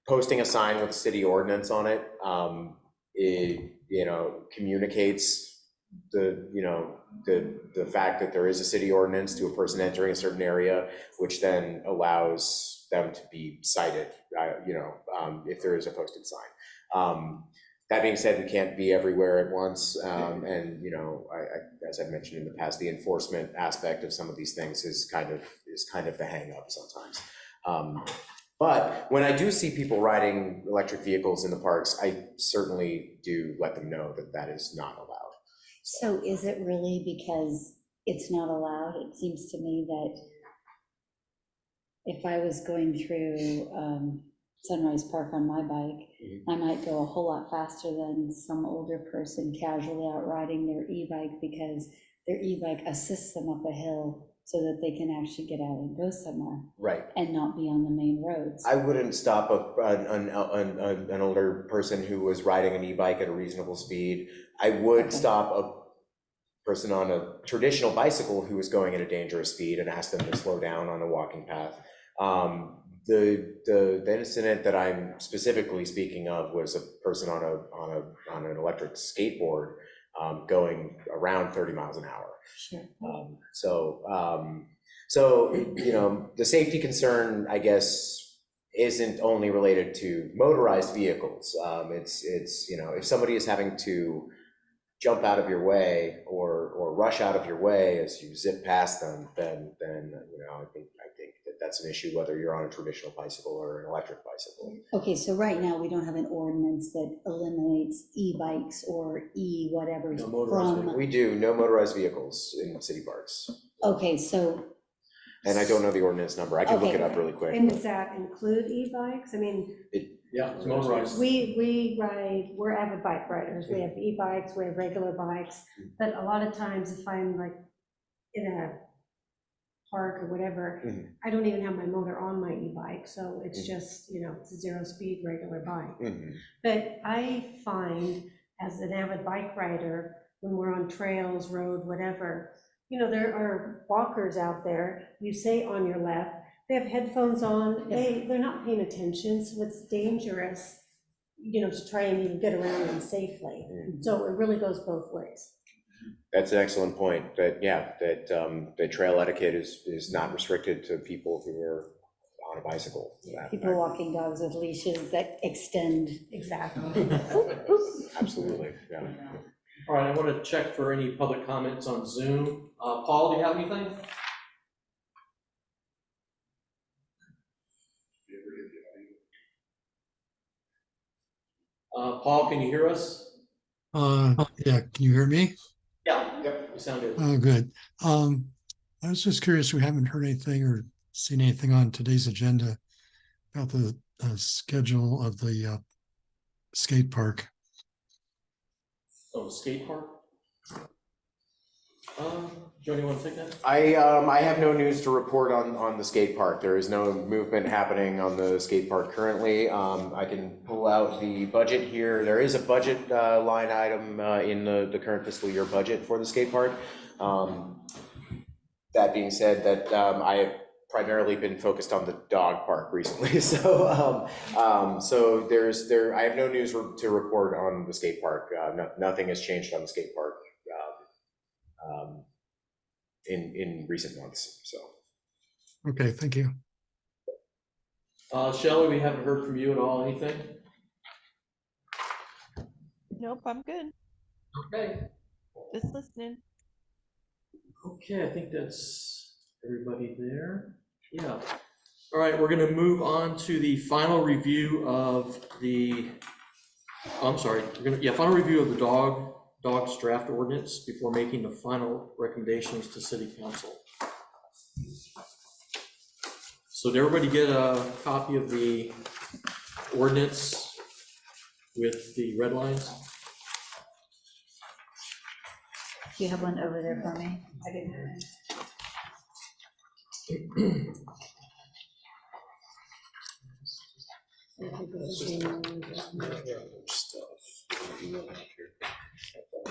posting a sign with city ordinance on it, communicates the fact that there is a city ordinance to a person entering a certain area, which then allows them to be cited, if there is a posted sign. That being said, we can't be everywhere at once, and as I've mentioned in the past, the enforcement aspect of some of these things is kind of the hang up sometimes. But when I do see people riding electric vehicles in the parks, I certainly do let them know that that is not allowed. So is it really because it's not allowed? It seems to me that if I was going through Sunrise Park on my bike, I might go a whole lot faster than some older person casually out riding their e-bike because their e-bike assists them up a hill so that they can actually get out and go somewhere. Right. And not be on the main roads. I wouldn't stop an older person who was riding an e-bike at a reasonable speed. I would stop a person on a traditional bicycle who was going at a dangerous speed and ask them to slow down on a walking path. The incident that I'm specifically speaking of was a person on an electric skateboard going around 30 miles an hour. Sure. So the safety concern, I guess, isn't only related to motorized vehicles. It's if somebody is having to jump out of your way or rush out of your way as you zip past them, then I think that's an issue whether you're on a traditional bicycle or an electric bicycle. Okay, so right now we don't have an ordinance that eliminates e-bikes or e-whatever No motorized from. We do no motorized vehicles in city parks. Okay, so. And I don't know the ordinance number. I can look it up really quick. And does that include e-bikes? I mean, Yeah, it's motorized. we're avid bike riders. We have e-bikes, we have regular bikes, but a lot of times if I'm like in a park or whatever, I don't even have my motor on my e-bike, so it's just, it's a zero speed regular bike. But I find as an avid bike rider, when we're on trails, road, whatever, there are walkers out there, you say on your left, they have headphones on, they're not paying attention, so it's dangerous, to try and even get around them safely. So it really goes both ways. That's an excellent point, that trail etiquette is not restricted to people who are on a bicycle. People walking dogs with leashes that extend. Exactly. Absolutely, yeah. All right, I want to check for any public comments on Zoom. Paul, do you have anything? Paul, can you hear us? Yeah, can you hear me? Yeah. Yep. You sound good. Oh, good. I was just curious, we haven't heard anything or seen anything on today's agenda about the schedule of the skate park. Oh, skate park? Joe, you want to take that? I have no news to report on the skate park. There is no movement happening on the skate park currently. I can pull out the budget here. There is a budget line item in the current fiscal year budget for the skate park. That being said, that I primarily been focused on the dog park recently, so I have no news to report on the skate park. Nothing has changed on the skate park in recent months, so. Okay, thank you. Shelley, we haven't heard from you at all, anything? Nope, I'm good. Okay. Just listening. Okay, I think that's everybody there. Yeah. All right, we're gonna move on to the final review of the, final review of the dogs draft ordinance before making the final recommendations to city council. So did everybody get a copy of the ordinance with the red lines? Do you have one over there for me? I didn't have it.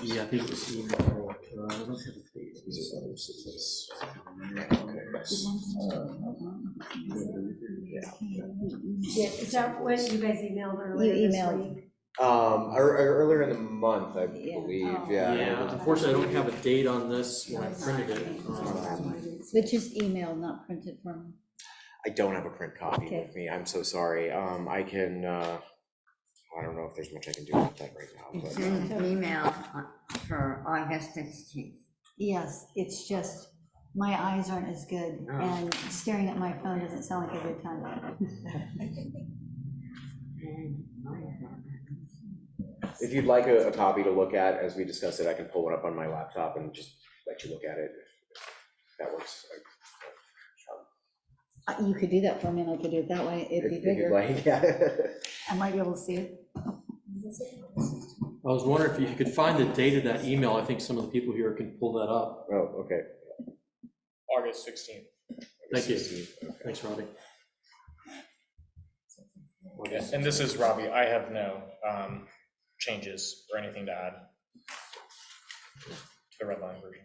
Yeah, I think it's email. I don't have a date. Yeah, is that what you guys emailed earlier You this emailed. week? Earlier in the month, I Yeah. believe, Oh. Yeah, unfortunately, I don't have a date on this when I printed it. But just email, not printed for me. I don't have a print copy Okay. with me, I'm so sorry. I can, I don't know if there's much I can do with that right now, It's but. in an email for August 16th. Yes, it's just, my eyes aren't as good, and staring at my phone doesn't sound like a good time. If you'd like a copy to look at as we discuss it, I can pull one up on my laptop and just let you look at it, if that works. You could do that for me, and I could do it that way, it'd be If you'd bigger. like, yeah. I might be able to see it. I was wondering if you could find the date of that email. I think some of the people here can pull that up. Oh, okay. August 16th. Thank you. Okay. Thanks, Robbie. Yes, and this is Robbie. I have no changes or anything to add to the red line version.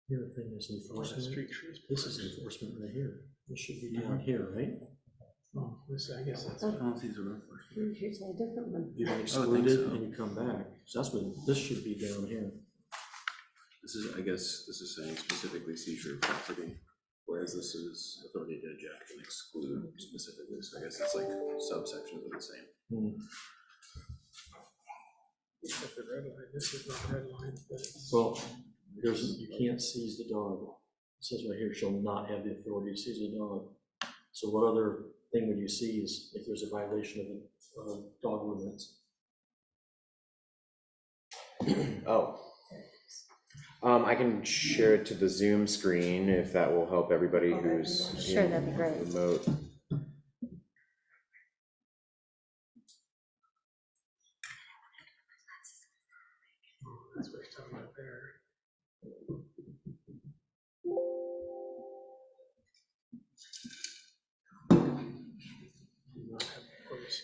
The other thing is enforcement. This is enforcement right here. This should be down here, right? Oh, this, I guess that's. Here's a different one. You get excluded and you come back. So that's what, this should be down here. This is, I guess, this is saying specifically seizure of property, whereas this is authority to eject and exclude specifically, so I guess it's like subsections of the same. Except the red line, this is not red line. Well, you can't seize the dog. It says right here, shall not have the authority to seize the dog. So what other thing would you seize if there's a violation of a dog ordinance? Oh. I can share it to the Zoom screen if that will help everybody who's Sure, that'd be great. remote. That's what it's talking about there.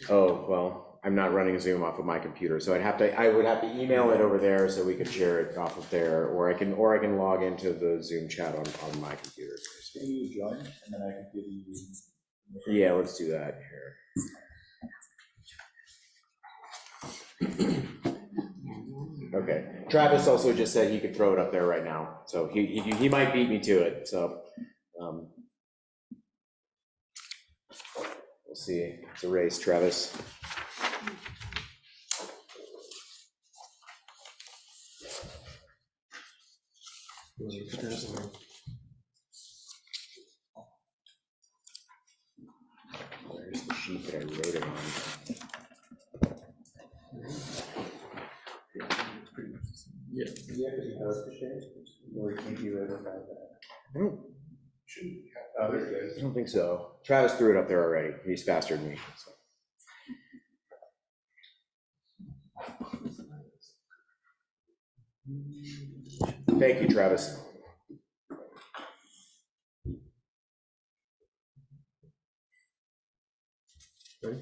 Oh, well, I'm not running Zoom off of my computer, so I would have to email it over there so we could share it off of there, or I can log into the Zoom chat on my computer. Can you join, and then I can give you. Yeah, let's do that here. Okay, Travis also just said he could throw it up there right now, so he might beat me to it, so. We'll see, it's a race, Travis. There's the sheet that I wrote it on. Yeah. Or can't you ever have that? I don't think so. Travis threw it up there already. He's faster than me. So. Thank you, Travis. Ready?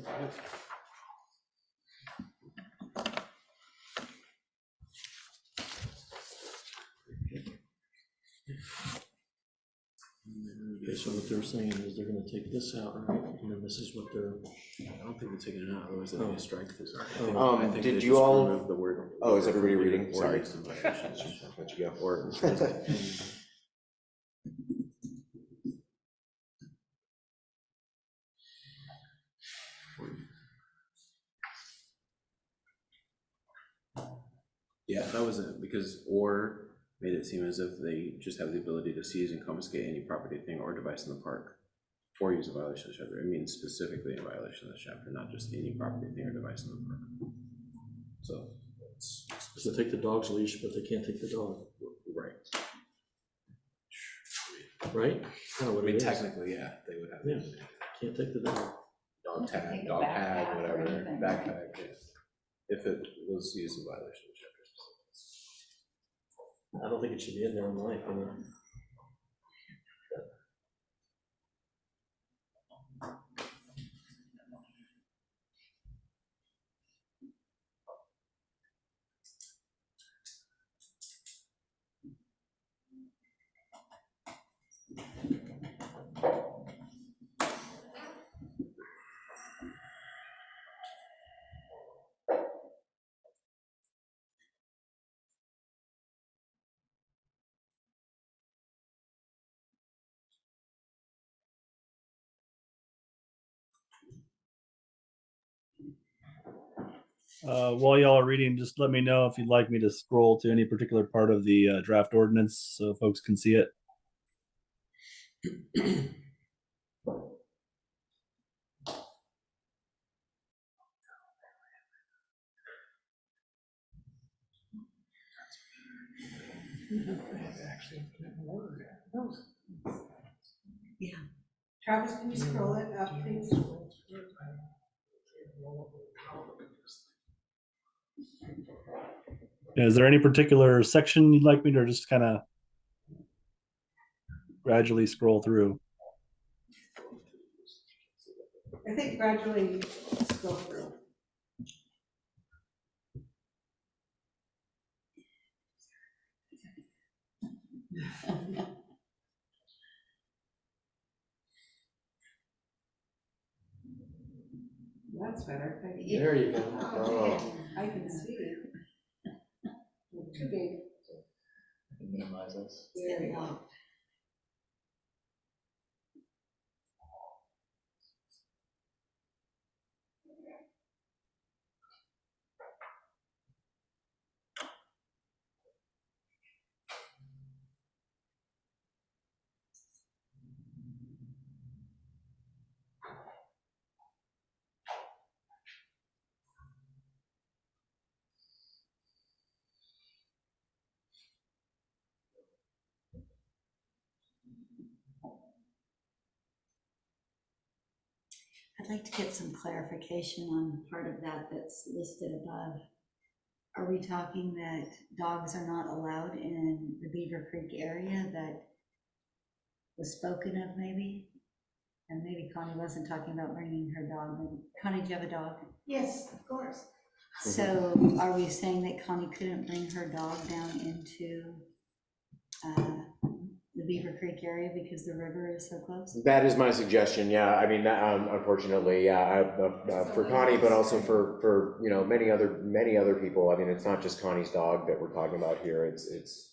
Okay, so what they're saying is they're gonna take this out, right? And then this is what they're. I don't think they're taking it out, otherwise they're Oh. gonna strike this. Did you all- The word. Oh, is everybody reading? Sorry. Ordinance and violations. Let you go. Or, Yeah, that was it, because or made it seem as if they just have the ability to seize and confiscate any property, thing, or device in the park for use in violation of the chapter. It means specifically in violation of the chapter, not just any property, thing, or device in the park. So it's So take the dog's leash, but they can't take the dog, right. right? Kinda I what mean, it is. technically, yeah, they would have. Yeah. Can't take the dog. Dog Take tag, a dog backpack tag, or whatever, anything, right? backpack, yeah. If it was used in violation of the chapter. I don't think it should be in there in my opinion. While y'all are reading, just let me know if you'd like me to scroll to any particular part of the draft ordinance so folks can see it. Yeah. Travis, can you scroll it up, please? Is there any particular section you'd like me to just kind of gradually scroll through? I think gradually scroll through. That's better. There you go. Oh, I can see. Too big. Minimize this. There we go. I'd like to get some clarification on part of that that's listed above. Are we talking that dogs are not allowed in the Beaver Creek area that was spoken of maybe? And maybe Connie wasn't talking about bringing her dog. Connie, do you have a dog? Yes, of course. So are we saying that Connie couldn't bring her dog down into the Beaver Creek area because the river is so close? that is my suggestion, yeah, I mean, unfortunately, yeah, for Connie, but also for, you know, many other people. I mean, it's not just Connie's dog that we're talking about here, it's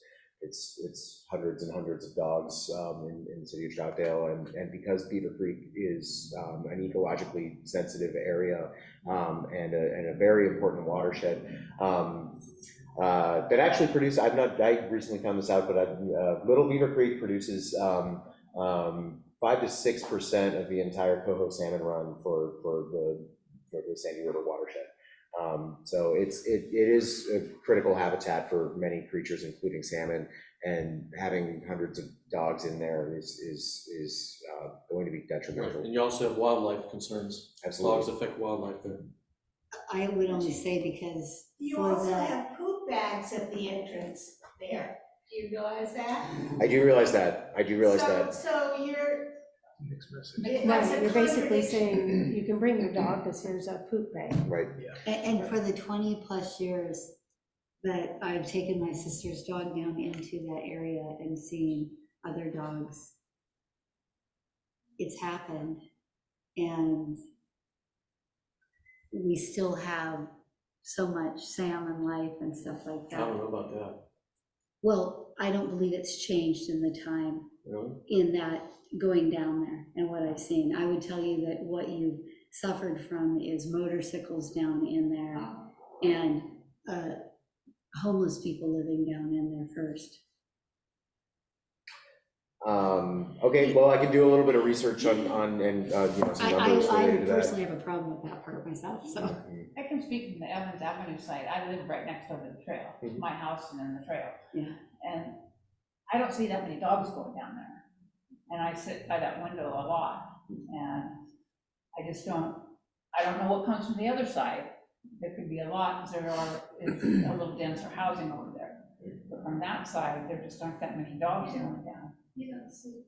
hundreds and hundreds of dogs in the city of Troutdale, and because Beaver Creek is an ecologically sensitive area and a very important watershed that actually produces, I recently found this out, but Little Beaver Creek produces 5 to 6% of the entire coho salmon run for the Sandy River watershed. So it is a critical habitat for many creatures, including salmon, and having hundreds of dogs in there is going to be detrimental. And you also have wildlife concerns. Absolutely. Dogs affect wildlife there. I would only say because You for also the, have poop bags at the entrance there. Do you realize that? I do realize that. So mixed message. Right, you're basically saying you can bring your dog because here's a poop bag. Right. And for the 20+ years that I've taken my sister's dog down into that area and seen other dogs, it's happened. And we still have so much salmon life and stuff like I that. don't know about that. Well, I don't believe it's changed in the time Really? in that going down there and what I've seen. I would tell you that what you suffered from is motorcycles down in there and homeless people living down in there first. Okay, well, I can do a little bit of research on and, you know, some numbers I related to that. personally have a problem with that part myself, so. I can speak from the Evans Avenue side. I live right next door to the trail, my house and then the trail. Yeah. And I don't see that many dogs going down there. And I sit by that window a lot. And I just don't know what comes from the other side. There could be a lot, because is a little denser housing over there. But from that side, there just aren't that many dogs going down.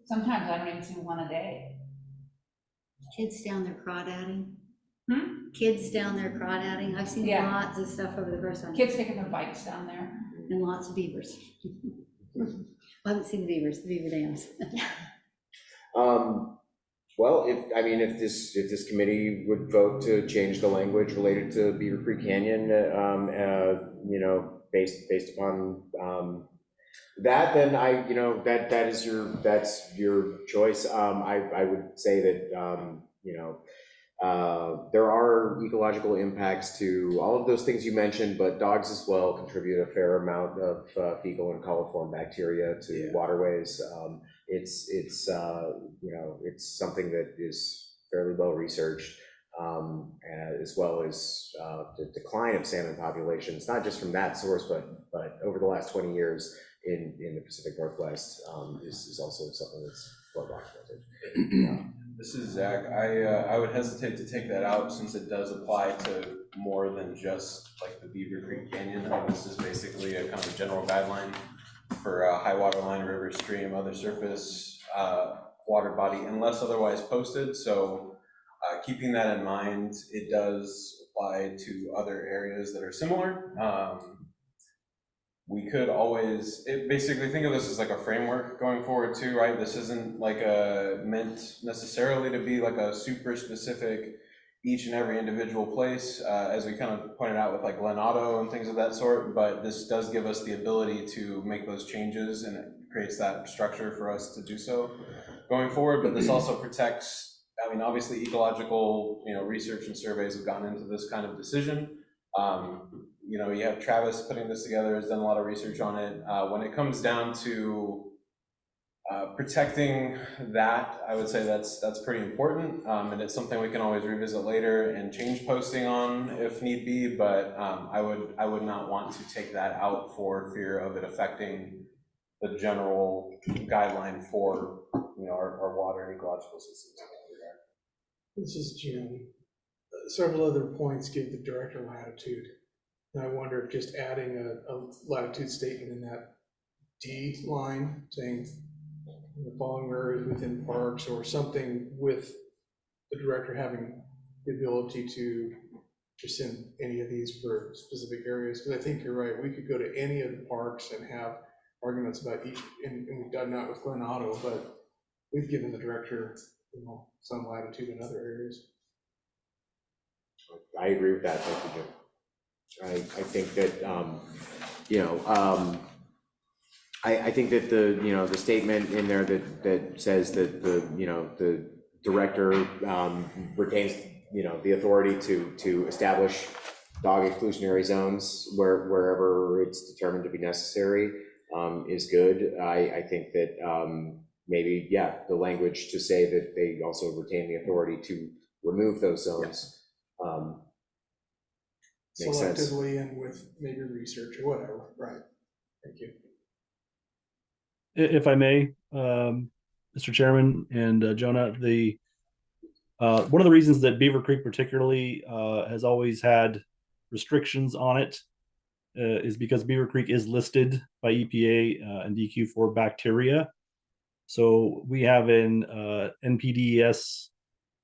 Sometimes I don't even see one a day. Kids down there crawdadding. Kids down there crawdadding. I've seen lots of stuff over the first time. Kids taking their bikes down there. And lots of beavers. I haven't seen the beavers, the beaver dams. Well, if this committee would vote to change the language related to Beaver Creek Canyon, you know, based upon that, then that's your choice. I would say that you know, there are ecological impacts to all of those things you mentioned, but dogs as well contribute a fair amount of fecal and coliform bacteria to waterways. It's you know, it's something that is fairly well researched, as well as the decline of salmon populations, not just from that source, but over the last 20 years in the Pacific Northwest, is also something that's well documented. This is Zach. I would hesitate to take that out since it does apply to more than just like the Beaver Creek Canyon. I mean, this is basically a kind of general guideline for high water line, river, stream, other surface water body, unless otherwise posted. So keeping that in mind, it does apply to other areas that are similar. We could always, basically think of this as like a framework going forward too, right? This isn't like meant necessarily to be like a super specific each and every individual place, as we kind of pointed out with like Glen Otto and things of that sort, but this does give us the ability to make those changes, and it creates that structure for us to do so going forward. But this also protects, I mean, obviously ecological, you know, research and surveys have gone into this kind of decision. You know, you have Travis putting this together, has done a lot of research on it. When it comes down to protecting that, I would say that's pretty important, and it's something we can always revisit later and change posting on if need be. But I would not want to take that out for fear of it affecting the general guideline for, you know, our water and ecological systems. This is Jim. Several other points give the director latitude. And I wonder if just adding a latitude statement in that D line, saying the following areas within parks, or something with the director having the ability to rescind any of these for specific areas. Because I think you're right, we could go to any of the parks and have arguments about each, and we've done that with Glen Otto, but we've given the director, you know, some latitude in other areas. I agree with that. Thank you, Jim. I think that, you know, I think that the statement in there that says that the director retains, the authority to establish dog exclusionary zones wherever it's determined to be necessary is good. I think that maybe, the language to say that they also retain the authority to remove those zones. Makes sense. Selectively and with maybe research or whatever, right? Thank you. If I may, Mr. Chairman and Jonah, one of the reasons that Beaver Creek particularly has always had restrictions on it is because Beaver Creek is listed by EPA and DQ for bacteria. So we have an NPDES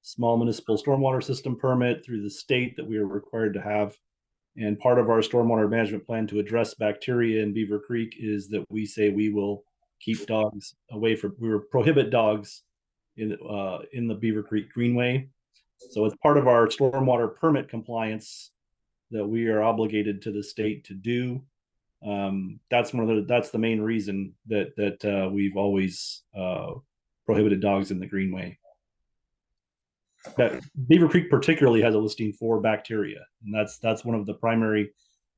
small municipal stormwater system permit through the state that we are required to have. And part of our stormwater management plan to address bacteria in Beaver Creek is that we say we will keep dogs away from, we will prohibit dogs in the Beaver Creek Greenway. So it's part of our stormwater permit compliance that we are obligated to the state to do. That's the main reason that we've always prohibited dogs in the Greenway. That Beaver Creek particularly has a listing for bacteria, and that's one of the primary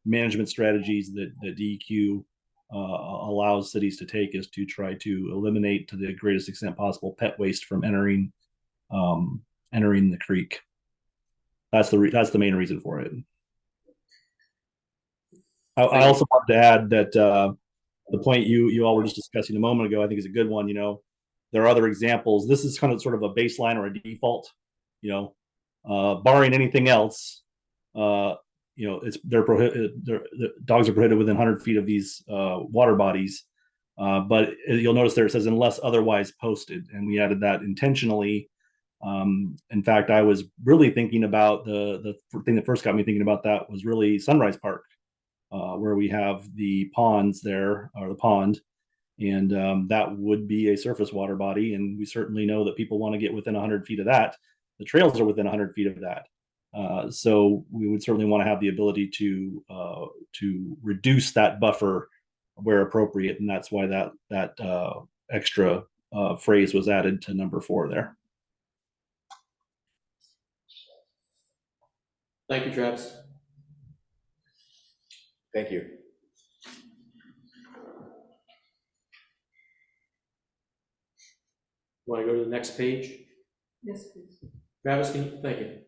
management strategies that DEQ allows cities to take, is to try to eliminate to the greatest extent possible pet waste from entering the creek. That's the main reason for it. I also wanted to add that the point you all were just discussing a moment ago, I think, is a good one. There are other examples. This is kind of sort of a baseline or a default. Barring anything else, the dogs are prohibited within 100 feet of these water bodies. But you'll notice there it says unless otherwise posted, and we added that intentionally. In fact, I was really thinking about the thing that first got me thinking about that was really Sunrise Park, where we have the ponds there, or the pond, and that would be a surface water body, and we certainly know that people want to get within 100 feet of that. The trails are within 100 feet of that. So we would certainly want to have the ability to reduce that buffer where appropriate, and that's why that extra phrase was added to number 4 there. Thank you, Travis. Thank you. Want to go to the next page? Yes, please. Travis, thank you.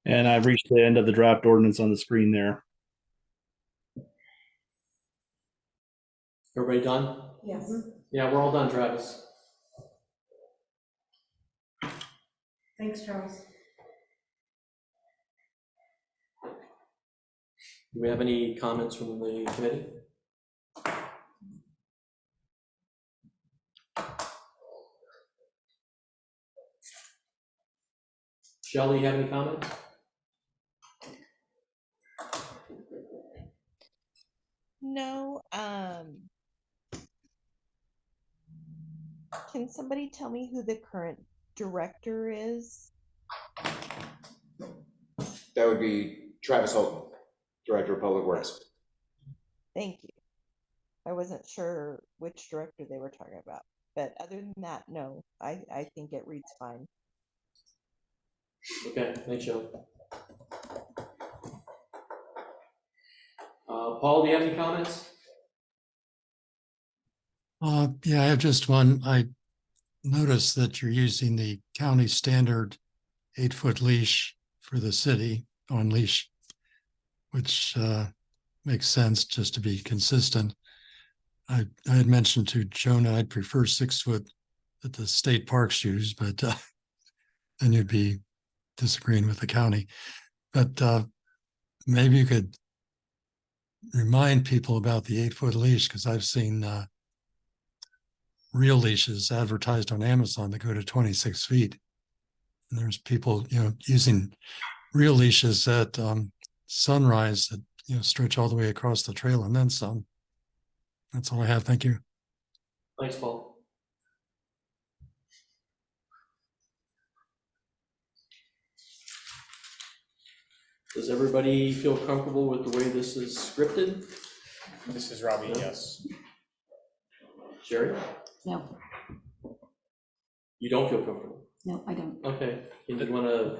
And I've reached the end of the draft ordinance on the screen there. Everybody done? Yes. Yeah, we're all done, Travis. Thanks, Charles. Do we have any comments from the committee? Shelley, you have any comments? No, can somebody tell me who the current director is? That would be Travis Holton, Director of Public Works. Thank you. I wasn't sure which director they were talking about, but other than that, no, I think it reads fine. Okay, thanks, Shelley. Paul, do you have any comments? Yeah, I have just one. I noticed that you're using the county standard 8-foot leash for the city on leash, which makes sense just to be consistent. I had mentioned to Jonah I'd prefer 6-foot that the state parks use, but then you'd be disagreeing with the county. But maybe you could remind people about the 8-foot leash, because I've seen real leashes advertised on Amazon that go to 26 feet. And there's people, using real leashes at sunrise that, stretch all the way across the trail and then some. That's all I have. Thank you. Thanks, Paul. Does everybody feel comfortable with the way this is scripted? This is Robbie, yes. Sherry? No, You don't feel comfortable? no, I don't. Okay, you did want to,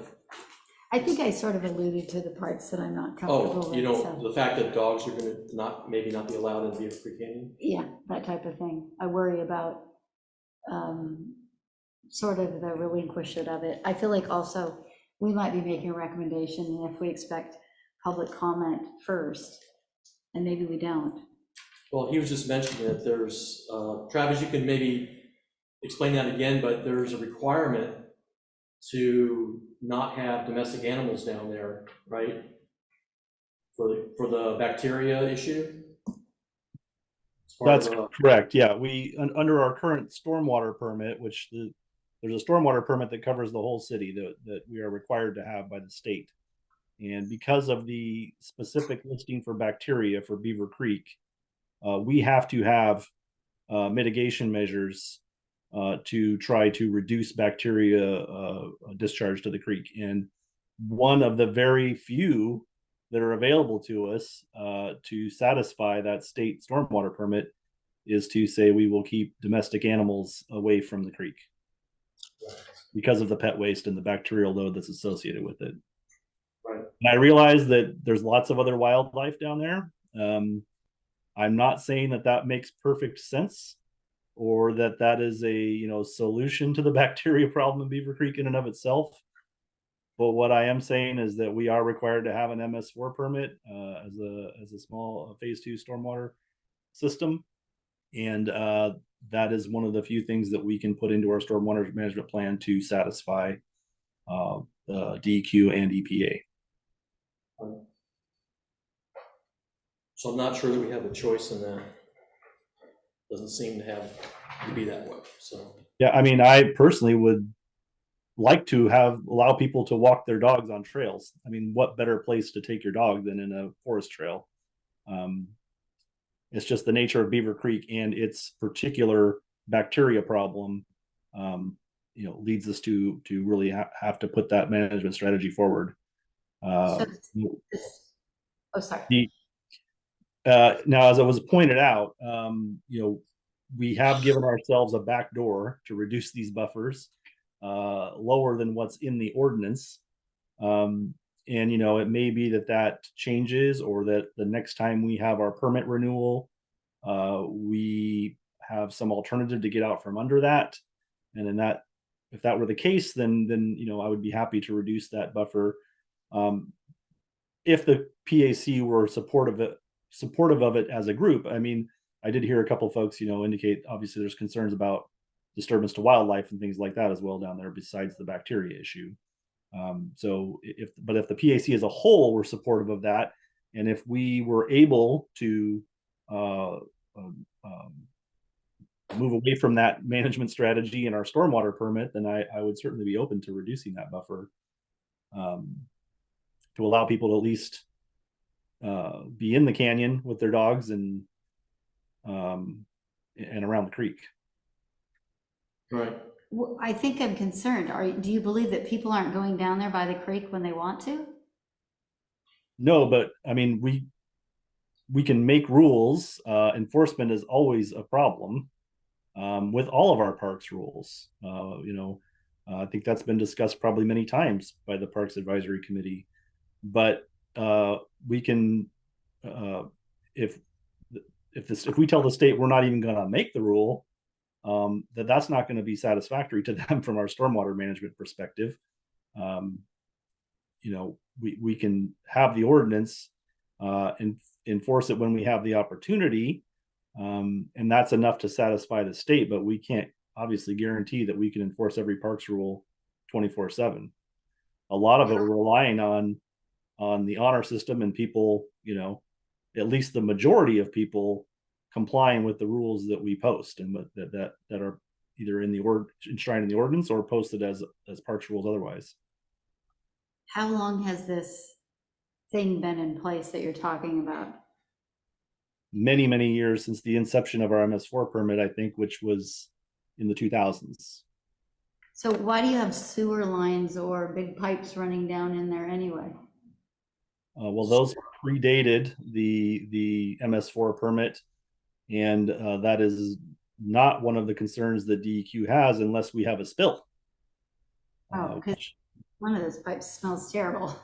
I think I sort of alluded to the parts that I'm not comfortable with. So, the fact that dogs are going to maybe not be allowed in Beaver Creek Canyon? yeah, that type of thing. I worry about sort of the relinquishment of it. I feel like also we might be making a recommendation, and if we expect public comment first, and maybe we don't. Well, he was just mentioning that there's, Travis, you can maybe explain that again, but there's a requirement to not have domestic animals down there, right? For the bacteria issue? That's correct. Yeah, we under our current stormwater permit, which there's a stormwater permit that covers the whole city that we are required to have by the state. And because of the specific listing for bacteria for Beaver Creek, we have to have mitigation measures to try to reduce bacteria discharge to the creek. And one of the very few that are available to us to satisfy that state stormwater permit is to say we will keep domestic animals away from the creek because of the pet waste and the bacterial load that's associated with it. Right. And I realize that there's lots of other wildlife down there. I'm not saying that makes perfect sense, or that is a solution to the bacteria problem in Beaver Creek in and of itself. But what I am saying is that we are required to have an MS4 permit as a small phase 2 stormwater system, and that is one of the few things that we can put into our stormwater management plan to satisfy DEQ and EPA. So I'm not sure that we have a choice in that. Doesn't seem to have to be that way, so. Yeah, I mean, I personally would like to allow people to walk their dogs on trails. I mean, what better place to take your dog than in a forest trail? It's just the nature of Beaver Creek and its particular bacteria problem, leads us to really have to put that management strategy forward. Oh, sorry. Now, as it was pointed out, we have given ourselves a back door to reduce these buffers lower than what's in the ordinance. And, it may be that changes, or that the next time we have our permit renewal, we have some alternative to get out from under that. And then that, if that were the case, then I would be happy to reduce that buffer. If the PAC were supportive of it as a group. I mean, I did hear a couple folks, indicate obviously there's concerns about disturbance to wildlife and things like that as well down there, besides the bacteria issue. So if the PAC as a whole were supportive of that, and if we were able to move away from that management strategy in our stormwater permit, then I would certainly be open to reducing that buffer to allow people to at least be in the canyon with their dogs and around the creek. Right. Well, I think I'm concerned. Do you believe that people aren't going down there by the creek when they want to? No, but I mean, we can make rules. Enforcement is always a problem with all of our parks rules. I think that's been discussed probably many times by the Parks Advisory Committee. But we can, if we tell the state we're not even going to make the rule, that's not going to be satisfactory to them from our stormwater management perspective. We can have the ordinance and enforce it when we have the opportunity, and that's enough to satisfy the state. But we can't obviously guarantee that we can enforce every parks rule 24/7. A lot of it we're relying on the honor system and people, at least the majority of people complying with the rules that we post and that are either enshrined in the ordinance or posted as parks rules otherwise. How long has this thing been in place that you're talking about? Many, many years, since the inception of our MS4 permit, I think, which was in the 2000s. So why do you have sewer lines or big pipes running down in there anyway? Well, those predated the MS4 permit, and that is not one of the concerns that DEQ has unless we have a spill. Oh, because one of those pipes smells terrible.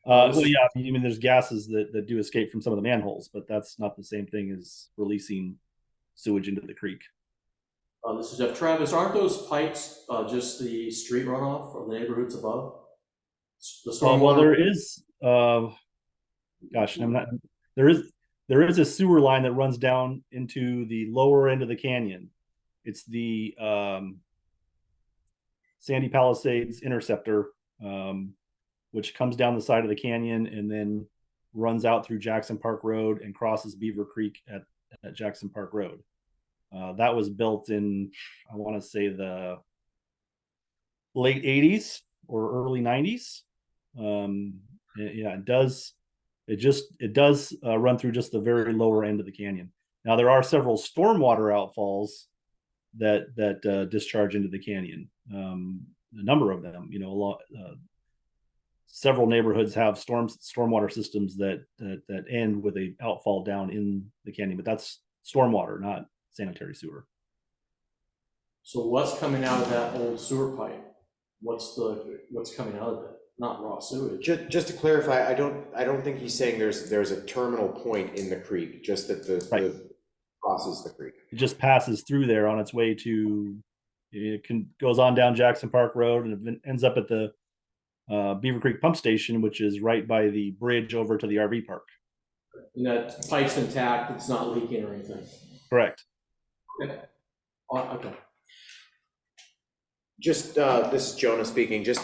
Well, yeah, I mean, there's gases that do escape from some of the manholes, but that's not the same thing as releasing sewage into the creek. This is Jeff. Travis, aren't those pipes just the street runoff from the neighborhoods above? Well, there is, there is a sewer line that runs down into the lower end of the canyon. It's the Sandy Palisades Interceptor, which comes down the side of the canyon and then runs out through Jackson Park Road and crosses Beaver Creek at Jackson Park Road. That was built in, I want to say, the late 80s or early 90s. Yeah, it does run through just the very lower end of the canyon. Now there are several stormwater outfalls that discharge into the canyon. A number of them, several neighborhoods have stormwater systems that end with a outfall down in the canyon, but that's stormwater, not sanitary sewer. So what's coming out of that old sewer pipe? What's coming out of it? Not raw sewage. Just to clarify, I don't think he's saying there's a terminal point in the creek, just that the crosses the creek. It just passes through there on its way to, goes on down Jackson Park Road and ends up at the Beaver Creek pump station, which is right by the bridge over to the RV park. And that pipe's intact, it's not leaking or anything? Correct. Okay. Okay. Just, this is Jonah speaking, just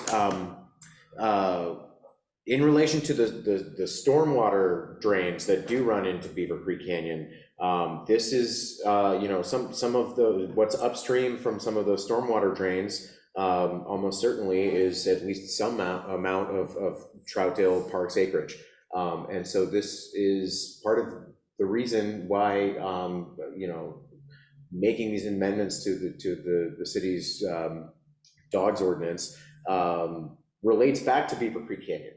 in relation to the stormwater drains that do run into Beaver Creek Canyon, this is, some of what's upstream from some of those stormwater drains almost certainly is at least some amount of Troutdale Park's acreage. And so this is part of the reason why, making these amendments to the city's dogs ordinance relates back to Beaver Creek Canyon.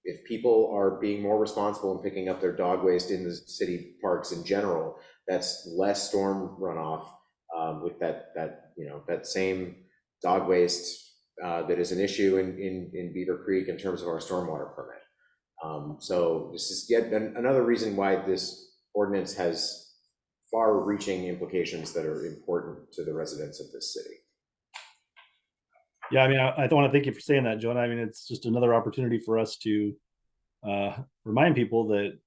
If people are being more responsible in picking up their dog waste in the city parks in general, that's less storm runoff with that same dog waste that is an issue in Beaver Creek in terms of our stormwater permit. So this is yet another reason why this ordinance has far-reaching implications that are important to the residents of this city. Yeah, I mean, I don't want to thank you for saying that, Jonah. I mean, it's just another opportunity for us to remind people that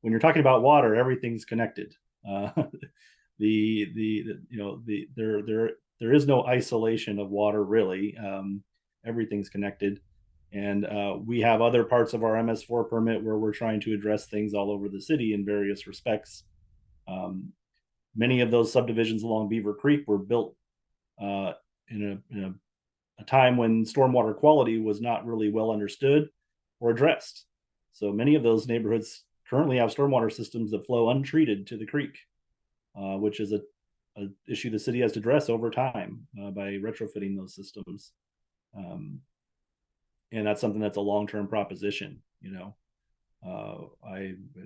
when you're talking about water, everything's connected. There is no isolation of water really. Everything's connected, and we have other parts of our MS4 permit where we're trying to address things all over the city in various respects. Many of those subdivisions along Beaver Creek were built in a time when stormwater quality was not really well understood or addressed. So many of those neighborhoods currently have stormwater systems that flow untreated to the creek, which is an issue the city has to address over time by retrofitting those systems. And that's something that's a long-term proposition, you know.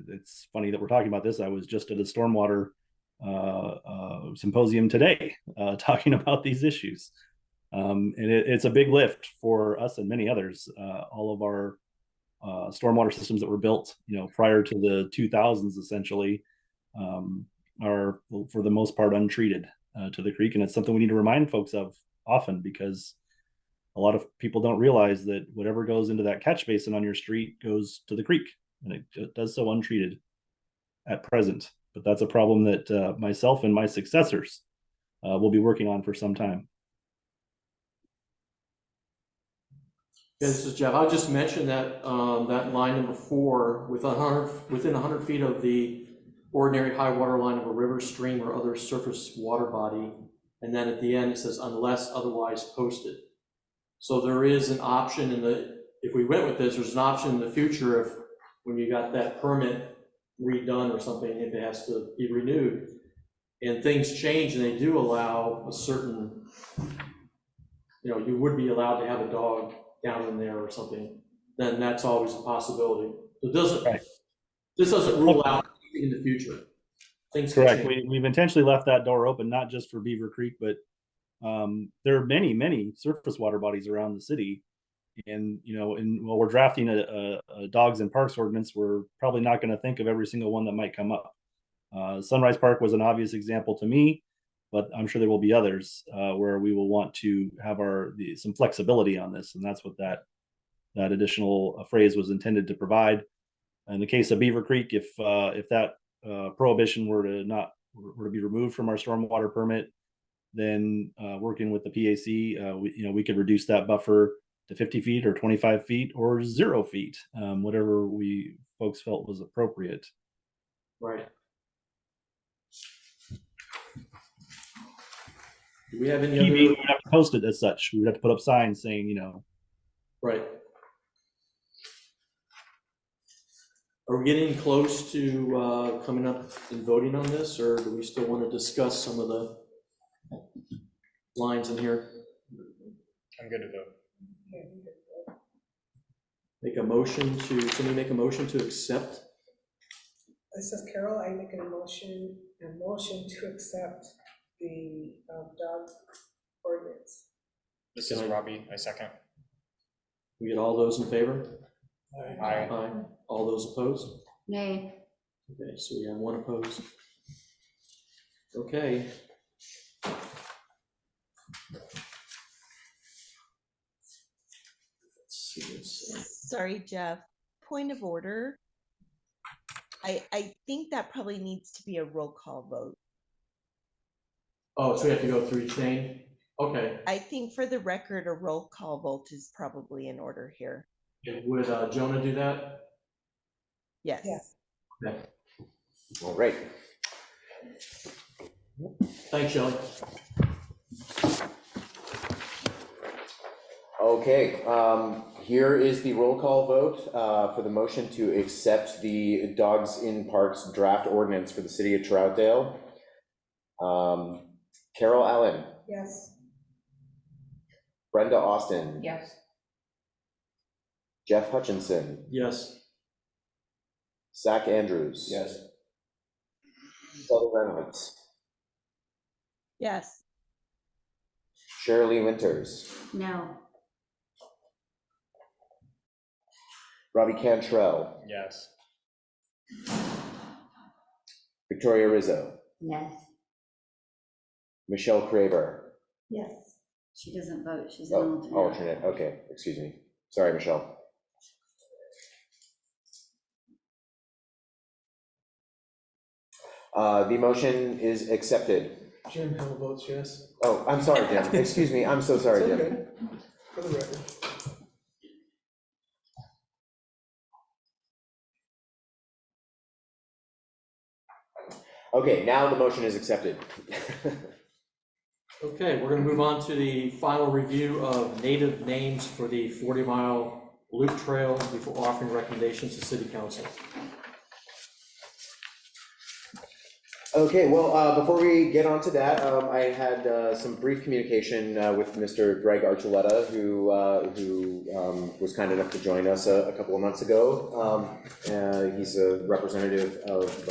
It's funny that we're talking about this. I was just at a stormwater symposium today talking about these issues. And it's a big lift for us and many others. All of our stormwater systems that were built, you know, prior to the 2000s, essentially, are for the most part untreated to the creek, and it's something we need to remind folks of often, because a lot of people don't realize that whatever goes into that catch basin on your street goes to the creek, and it does so untreated at present. But that's a problem that myself and my successors will be working on for some time. Yeah, this is Jeff. I'll just mention that that line number 4, within 100 feet of the ordinary high water line of a river, stream, or other surface water body, and then at the end it says unless otherwise posted. So there is an option if we went with this, there's an option in the future if when you got that permit redone or something, if it has to be renewed, and things change and they do allow a certain, you know, you would be allowed to have a dog down in there or something, then that's always a possibility. So this doesn't rule out in the future. Things correct. We've intentionally left that door open, not just for Beaver Creek, but there are many surface water bodies around the city. And, you know, while we're drafting a dogs and parks ordinance, we're probably not going to think of every single one that might come up. Sunrise Park was an obvious example to me, but I'm sure there will be others where we will want to have some flexibility on this. And that's what that additional phrase was intended to provide. In the case of Beaver Creek, if that prohibition were to be removed from our stormwater permit, then working with the PAC, we could reduce that buffer to 50 feet or 25 feet or 0 feet, whatever folks felt was appropriate. Right. Do we have any other? We would have to post it as such. We would have to put up signs saying, you know. Right. Are we getting close to coming up and voting on this, or do we still want to discuss some of the lines in here? I'm good to vote. Somebody make a motion to accept? This is Carol. I make a motion to accept the dog ordinance. This is Robbie. I second. We get all those in favor? Aye. Aye. All those opposed? Nay. Okay, so we have one opposed. Okay. Let's see. Sorry, Jeff. Point of order. I think that probably needs to be a roll call vote. Oh, so we have to go through each name? Okay. I think for the record, a roll call vote is probably in order here. Would Jonah do that? Yes. Okay. All right. Thanks, Shelley. Okay, here is the roll call vote for the motion to accept the Dogs in Parks draft ordinance for the city of Troutdale. Carol Allen. Yes. Brenda Austin. Yes. Jeff Hutchinson. Yes. Zach Andrews. Yes. Shelly Reynolds. Yes. Shirley Winters. No. Robbie Cantrell. Yes. Victoria Rizzo. Yes. Michelle Craver. Yes. She doesn't vote, she's an Oh, alternate. alternate, okay, excuse me. Sorry, Michelle. The motion is accepted. Jim Hill votes yes. Oh, I'm sorry, Jim. Excuse me, I'm so sorry, It's Jim. okay. For the record. Okay, now the motion is accepted. Okay, we're gonna move on to the final review of native names for the 40-mile loop trail before offering recommendations to city council. Okay, well, before we get on to that, I had some brief communication with Mr. Greg Archuleta, who was kind enough to join us a couple of months ago. He's a representative of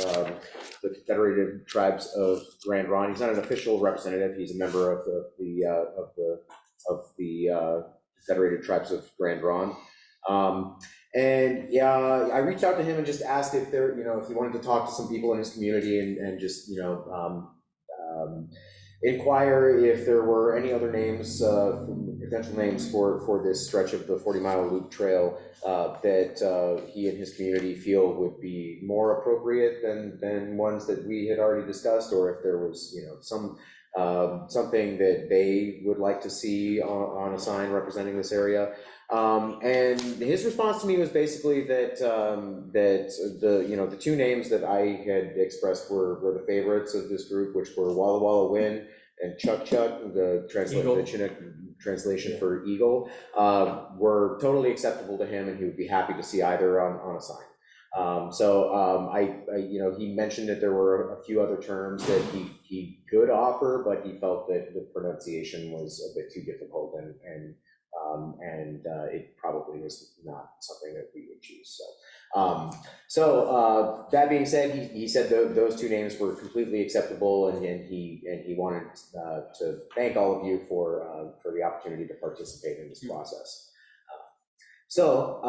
the Confederated Tribes of Grand Ronde. He's not an official representative. He's a member of the Confederated Tribes of Grand Ronde. And yeah, I reached out to him and just asked if there, if he wanted to talk to some people in his community and just, inquire if there were any other names, potential names for this stretch of the 40-mile loop trail that he and his community feel would be more appropriate than ones that we had already discussed, or if there was, something that they would like to see on a sign representing this area. And his response to me was basically that the two names that I had expressed were the favorites of this group, which were Walla Walla Win and Chuck Chuck, the Chinook translation for eagle, were totally acceptable to him, and he would be happy to see either on a sign. He mentioned that there were a few other terms that he could offer, but he felt that the pronunciation was a bit too difficult, and it probably was not something that we would choose. So that being said, he said those two names were completely acceptable, and he wanted to thank all of you for the opportunity to participate in this process. So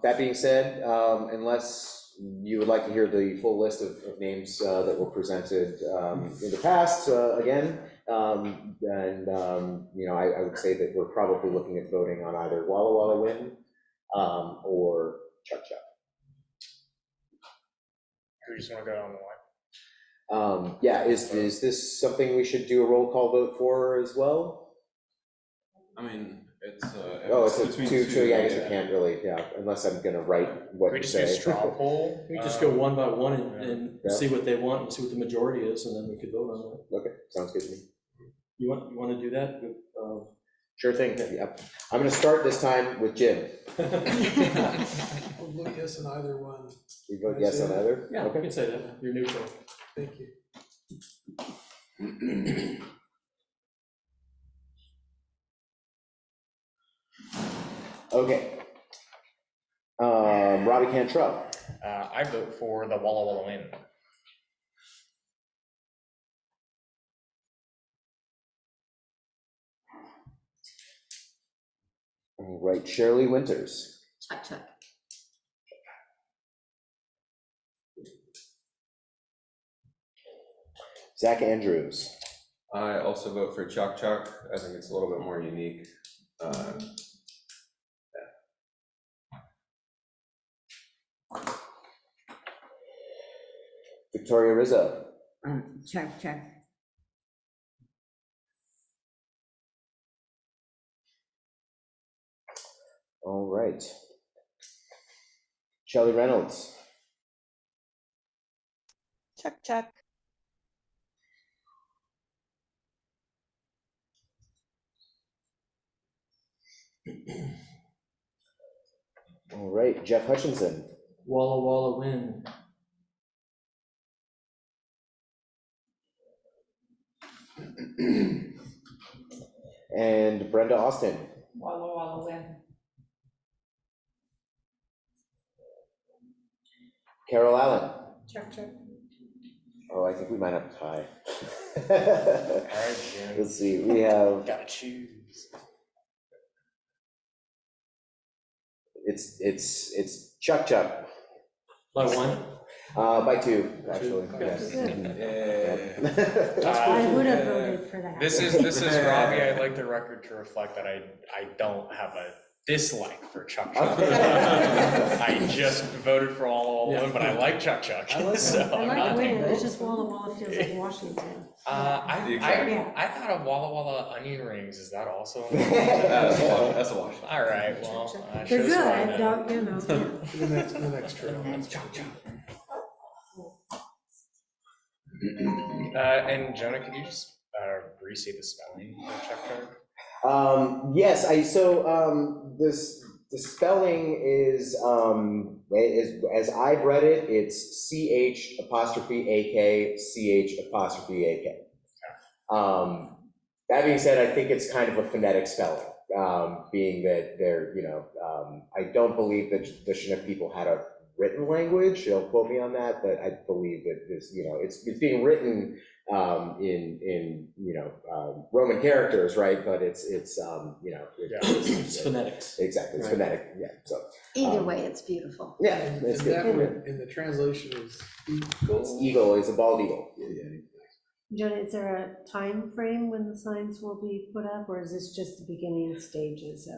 that being said, unless you would like to hear the full list of names that were presented in the past, again, I would say that we're probably looking at voting on either Walla Walla Win or Chuck Chuck. We just want to go down the line. Yeah, is this something we should do a roll call vote for as well? I mean, it's it's two, so yeah, I guess we can't really, unless I'm gonna write what We to just say. do straw poll. We just go one by one and see what they want and see what the majority is, and then we could vote on it. Okay, sounds good to me. You want to do that? Sure thing, yep. I'm gonna start this time with Jim. I'll vote yes on either one. You vote yes on either? Yeah, Okay. you can say that. You're neutral. Thank you. Okay. Robbie Cantrell. I vote for the Walla Walla Win. All right, Shirley Winters. Chuck Chuck. Zach Andrews. I also vote for Chuck Chuck. I think it's a little bit more unique. Victoria Rizzo. Chuck Chuck. All right. Shelley Reynolds. Chuck Chuck. All right, Jeff Hutchinson. Walla Walla Win. And Brenda Austin. Walla Walla Win. Carol Allen. Chuck Chuck. Oh, I think we might have a tie. All right, Jim. Let's see, we have, Gotta choose. it's Chuck Chuck. By one? By 2, actually, yes. I would have voted for that. This is Robbie. I'd like the record to reflect that I don't have a dislike for Chuck Chuck. I just voted for all of them, but I like Chuck Chuck. I like so I I'm like not- Wynn, it's just Walla Walla feels like Washington. I thought of Walla Walla onion rings. Is that also? That's a wash. All right. Well, They're good, don't, you know. The next trail. And Jonah, could you just restate the spelling of Chuck Chuck? Yes, the spelling is, as I've read it, it's CH''AK, CH''AK. That being said, I think it's kind of a phonetic spelling, being that they're, I don't believe that the Chinook people had a written language. They'll quote me on that, but I believe that this, it's being written in Roman characters, right? But it's It's phonetics. Exactly, it's Right. phonetic, yeah, so. Either way, it's beautiful. Yeah, And it's that good. one, in the translation is It's eagle, it's a bald eagle. Jonah, is there a time frame when the signs will be put up, or is this just the beginning stages?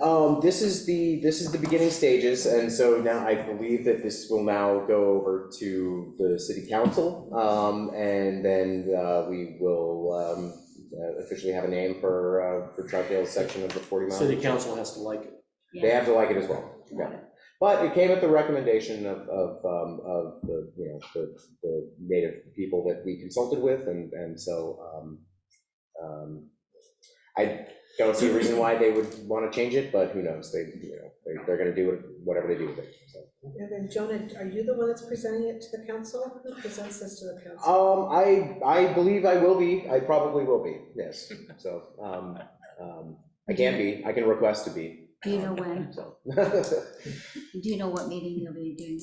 This is the beginning stages, and so now I believe that this will now go over to the city council, and then we will officially have a name for Troutdale's section of the 40 mile. City council has to like it. They have to like it as well. Yeah. But it came at the recommendation of the the native people that we consulted with, and so I don't see a reason why they would want to change it, but who knows? They're going to do whatever they do with it. So. And then Jonah, are you the one that's presenting it to the council? Who presents this to the council? I believe I will be. I probably will be. Yes. So I can be. I can request to be. Do you know when? So. Do you know what meeting you'll be doing?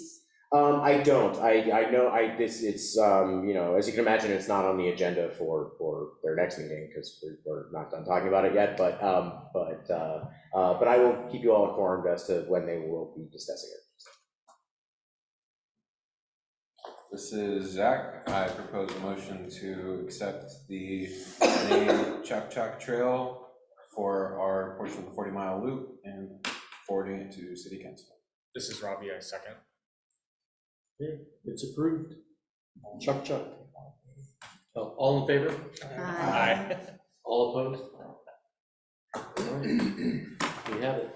I don't. I know. It's as you can imagine, it's not on the agenda for their next meeting because we're not done talking about it yet. But I will keep you all informed as to when they will be discussing it. This is Zach. I propose a motion to accept the name Chuck Chuck Trail for our portion of the 40 mile loop and forwarding it to city council. This is Robbie. I second. Okay, it's approved. Chuck Chuck. All in favor? Aye. All opposed? All right, we have it.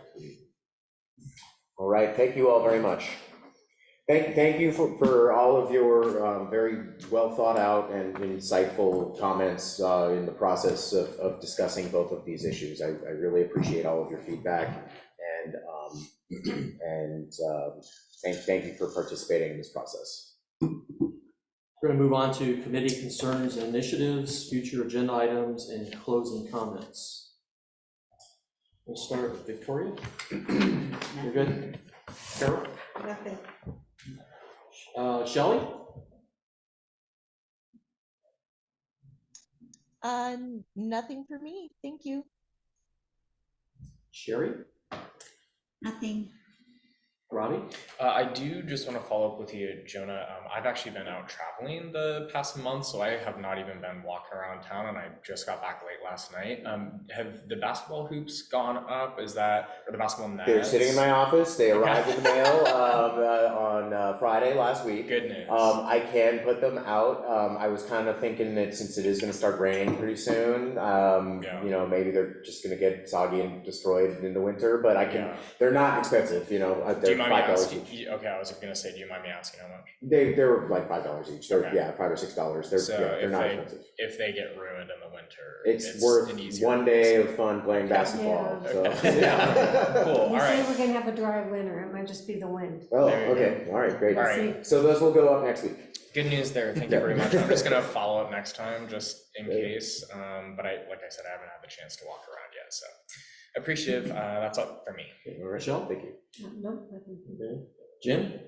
All right. Thank you all very much. Thank you for all of your very well thought out and insightful comments in the process of discussing both of these issues. I really appreciate all of your feedback, and thank you for participating in this process. We're going to move on to committee concerns and initiatives, future agenda items, and closing comments. We'll start with Victoria. You're good? Carol? Nothing. Shelley? Nothing for me, thank you. Sherry? Nothing. Robbie? I do just want to follow up with you, Jonah. I've actually been out traveling the past month, so I have not even been walking around town, and I just got back late last night. Have the basketball hoops gone up? Or the basketball nets? They're sitting in my office. They arrived in the mail on Friday last week. Good news. I can put them out. I was kind of thinking that since it is going to start raining pretty soon, maybe they're just going to get soggy and destroyed in the winter. But they're not expensive. They're $5 each. Okay, I was going to say, do you mind me asking how much? They're like $5 each. They're $5 or $6. They're not expensive. If they get ruined in the winter, it's worth an easier one day of fun playing basketball. Yeah. So. Cool. You All say right. we're gonna have a dry winter, it might just be the wind. Oh, okay. All right, great. All right. So those will go up next week. Good news there. Thank you very much. I'm just gonna follow up next time, just in case. But like I said, I haven't had the chance to walk around yet, so appreciative. That's all for me. Rochelle, thank you. No, nothing. Okay. Jim?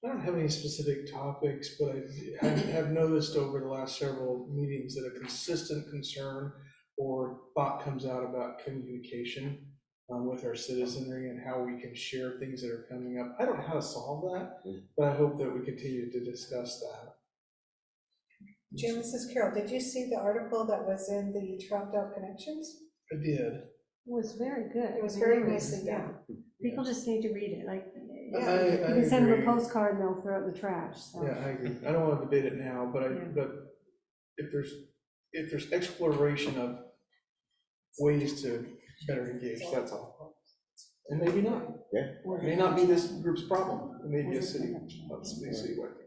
I don't have any specific topics, but I have noticed over the last several meetings that a consistent concern or thought comes out about communication. with our citizenry and how we can share things that are coming up. I don't know how to solve that, but I hope that we continue to discuss that. Jim, this is Carol. Did you see the article that was in the Troutdale Connections? I did. It was very good. It was very nicely done. People just need to read it, like, I you can send them a agree. postcard and they'll throw it in the trash, so. Yeah, I agree. I don't want to debate it now, but but if there's exploration of ways to better engage, that's all. And maybe not. Yeah. It may not be this group's problem. It may be a city.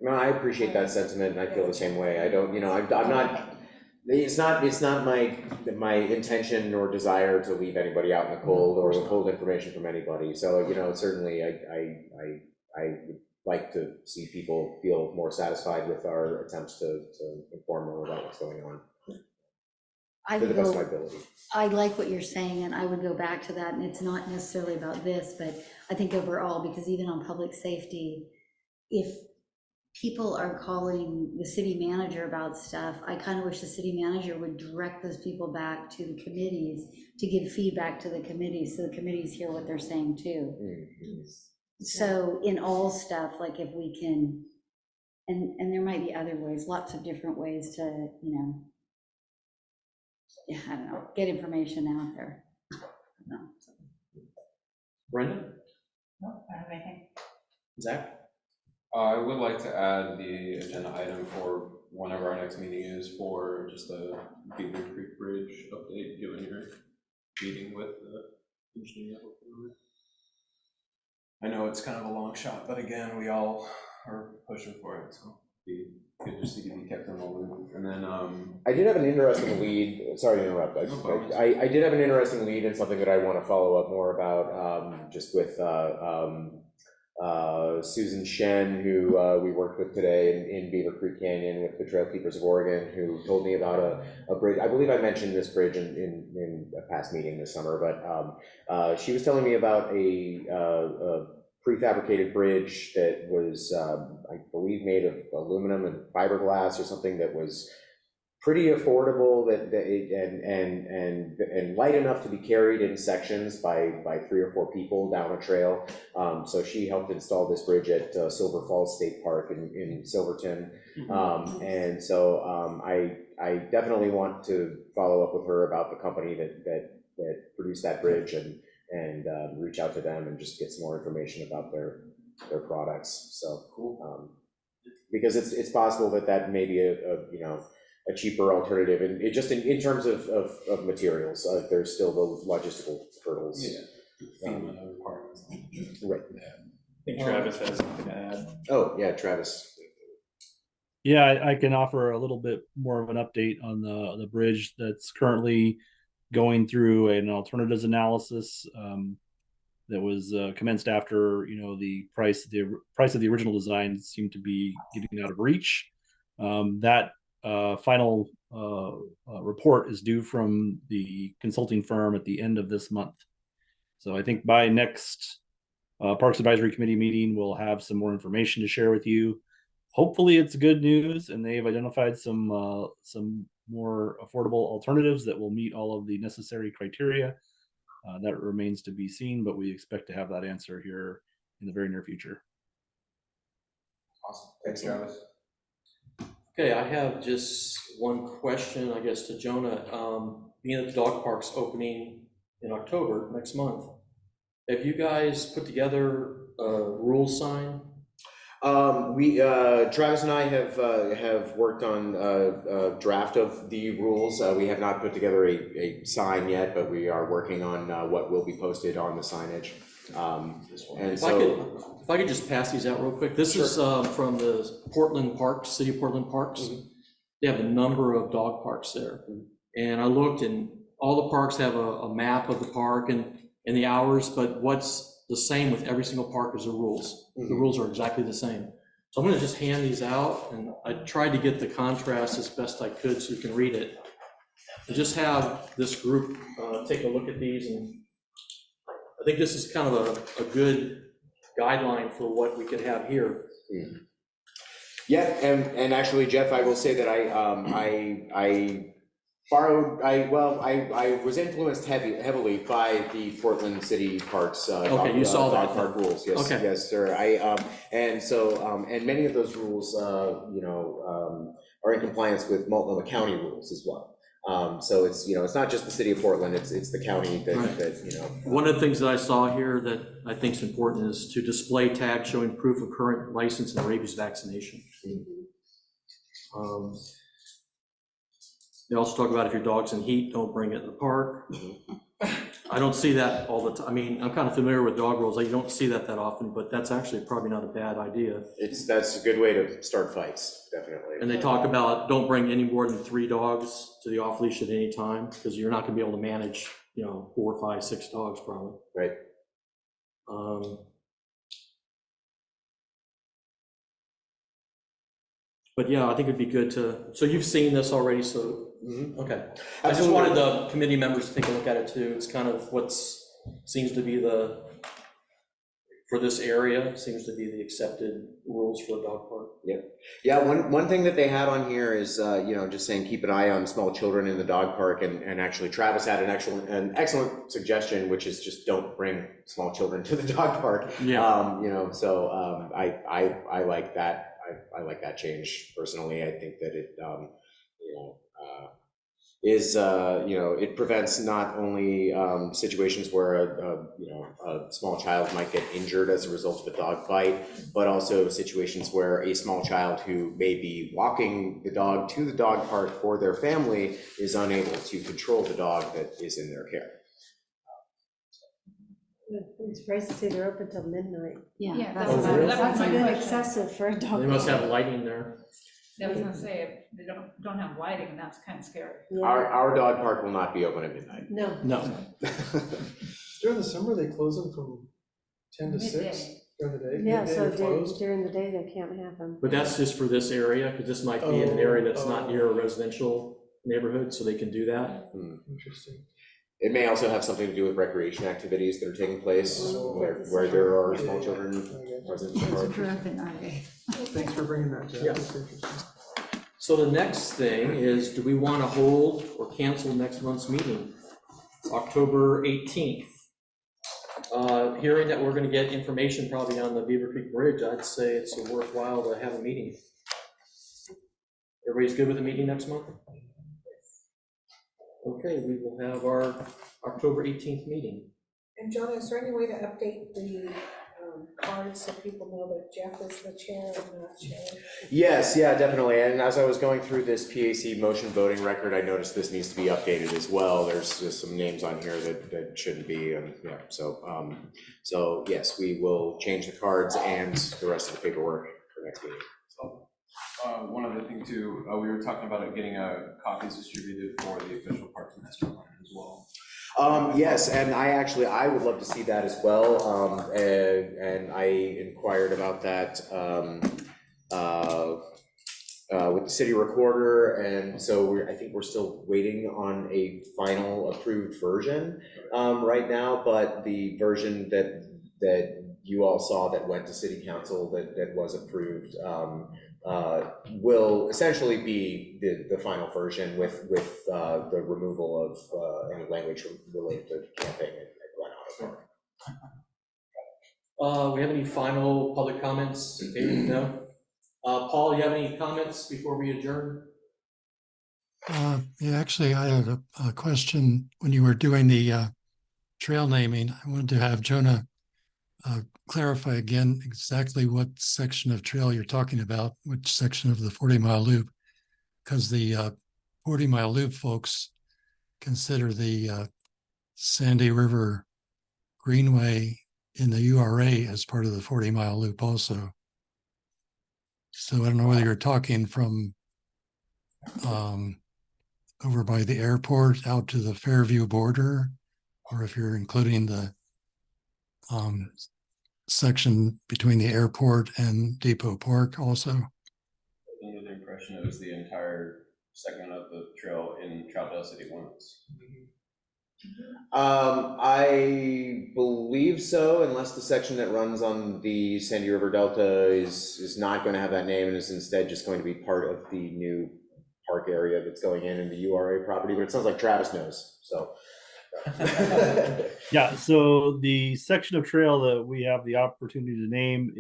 No, I appreciate that sentiment, and I feel the same way. I don't, I'm not, it's not my intention or desire to leave anybody out in the cold or withhold information from anybody. So, certainly I would like to see people feel more satisfied with our attempts to inform them about what's going on. To the best of my ability. I like what you're saying, and I would go back to that, and it's not necessarily about this, but I think overall, because even on public safety, if people are calling the city manager about stuff, I kind of wish the city manager would direct those people back to the committees to give feedback to the committees, so the committees hear what they're saying too. Mm-hmm. So in all stuff, like if we can, and there might be other ways, lots of different ways to, yeah, I don't know, get information out there. No. Brendan? No, I don't have anything. Zach? I would like to add the agenda item for whenever our next meeting is for just the Beaver Creek Bridge update, given your meeting with the engineering. I know it's kind of a long shot, but again, we all are pushing for it, so be good just to be kept in the loop. And then I did have an interesting lead. Sorry to interrupt. I did have an interesting lead and something that I want to follow up more about, just with Susan Shen, who we worked with today in Beaver Creek Canyon with the Trail Keepers of Oregon, who told me about a bridge. I believe I mentioned this bridge in a past meeting this summer, but she was telling me about a prefabricated bridge that was, I believe, made of aluminum and fiberglass or something that was pretty affordable and light enough to be carried in sections by 3 or 4 people down a trail. So she helped install this bridge at Silver Falls State Park in Silverton. And so I definitely want to follow up with her about the company that produced that bridge and reach out to them and just get some more information about their products. So cool. Because it's possible that may be a cheaper alternative, and it just in terms of materials, there's still the logistical hurdles. Yeah. Requirements. Right. I think Travis has something to add. Oh yeah, Travis. Yeah, I can offer a little bit more of an update on the bridge that's currently going through an alternatives analysis that was commenced after the price of the original design seemed to be getting out of reach. That final report is due from the consulting firm at the end of this month. So I think by next Parks Advisory Committee meeting, we'll have some more information to share with you. Hopefully it's good news and they've identified some more affordable alternatives that will meet all of the necessary criteria. That remains to be seen, but we expect to have that answer here in the very near future. Awesome. Thanks, Travis. Okay, I have just one question, I guess, to Jonah. Being that the dog park's opening in October, next month, have you guys put together a rule sign? Travis and I have worked on a draft of the rules. We have not put together a sign yet, but we are working on what will be posted on the signage. And if I could just pass these out real quick. This is from the Portland Parks, City of Portland Parks. They have a number of dog parks there. And I looked, and all the parks have a map of the park and the hours, but what's the same with every single park is the rules. The rules are exactly the same. So I'm gonna just hand these out, and I tried to get the contrast as best I could so you can read it. And just have this group take a look at these, and I think this is kind of a good guideline for what we could have here. Yeah, and actually, Jeff, I will say that I Borrowed, I was influenced heavily by the Portland City Parks. Okay, you saw that. Dog park rules, yes, Okay. yes, sir. And many of those rules, are in compliance with Multnomah County rules as well. So it's, it's not just the city of Portland, it's the county that. One of the things that I saw here that I think is important is to display tags showing proof of current license and rabies vaccination. They also talk about if your dog's in heat, don't bring it in the park. I don't see that all the time. I mean, I'm kind of familiar with dog rules. You don't see that often, but that's actually probably not a bad idea. That's a good way to start fights, definitely. And they talk about don't bring any more than 3 dogs to the off leash at any time, because you're not gonna be able to manage, 4, 5, 6 dogs probably. Right. But yeah, I think it'd be good so you've seen this already, so, okay. I just Absolutely. wanted the committee members to take a look at it too. It's kind of seems to be for this area, seems to be the accepted rules for a dog park. Yep. Yeah, one thing that they had on here is, just saying keep an eye on small children in the dog park, and actually Travis had an excellent suggestion, which is just don't bring small children to the dog park. Yeah. I like that. I like that change personally. I think that it, it prevents not only situations where a small child might get injured as a result of a dog bite, but also situations where a small child who may be walking the dog to the dog park for their family is unable to control the dog that is in their care. I'm surprised to say they're open till midnight. Yeah, that's really? That's a my bit question. excessive for a dog. They must have lighting there. I was gonna say, if they don't have lighting, and that's kind of scary. Yeah. Our dog park will not be open at midnight. No. No. During the summer, they close them from 10 to 6 Midday. during the day. Yeah, Midday so they're closed. during the day, they can't have them. But that's just for this area, because this might be in an area that's not near a residential neighborhood, so they can do that. Interesting. It may also have something to do with recreation activities that are taking place where there are small children present. Thanks for bringing that, Jeff. Yeah. That's interesting. So the next thing is, do we want to hold or cancel next month's meeting? October 18th. Hearing that we're going to get information probably on the Beaver Creek Bridge, I'd say it's worthwhile to have a meeting. Everybody's good with the meeting next month? Okay, we will have our October 18th meeting. And John, is there any way to update the cards so people know that Jeff is the chair and not chair? Yes, yeah, definitely. And as I was going through this PAC motion voting record, I noticed this needs to be updated as well. There's just some names on here that shouldn't be, and yeah, so yes, we will change the cards and the rest of the paperwork for next meeting. So. One other thing too, we were talking about getting copies distributed for the official Parks Master Plan as well. Yes, and I would love to see that as well. And I inquired about that with the city recorder, and so I think we're still waiting on a final approved version right now. But the version that you all saw that went to city council that was approved will essentially be the final version with the removal of any language related to camping and Glen Auto Park. We have any final public comments? No? Paul, you have any comments before we adjourn? Yeah, actually, I had a question when you were doing the trail naming. I wanted to have Jonah clarify again exactly what section of trail you're talking about, which section of the 40-mile loop, because the 40-mile loop folks consider the Sandy River Greenway in the URA as part of the 40-mile loop also. So I don't know whether you're talking from over by the airport out to the Fairview border, or if you're including the section between the airport and Depot Park also. Under the impression it was the entire segment of the trail in Troutdale city limits. I believe so, unless the section that runs on the Sandy River Delta is not going to have that name and is instead just going to be part of the new park area that's going in the URA property, but it sounds like Travis knows, so. Yeah, so the section of trail that we have the opportunity to name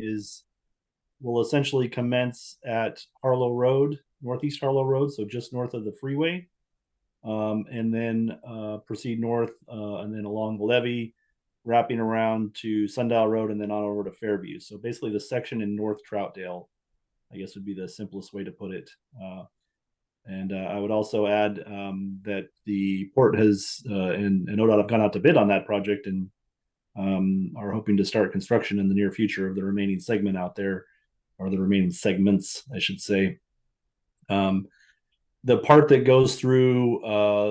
will essentially commence at Harlow Road, Northeast Harlow Road, so just north of the freeway. And then proceed north and then along the levee, wrapping around to Sundial Road and then on over to Fairview. So basically the section in North Troutdale, I guess would be the simplest way to put it. And I would also add that the port has and ODOT have gone out to bid on that project and are hoping to start construction in the near future of the remaining segment out there, or the remaining segments, I should say. The part that goes through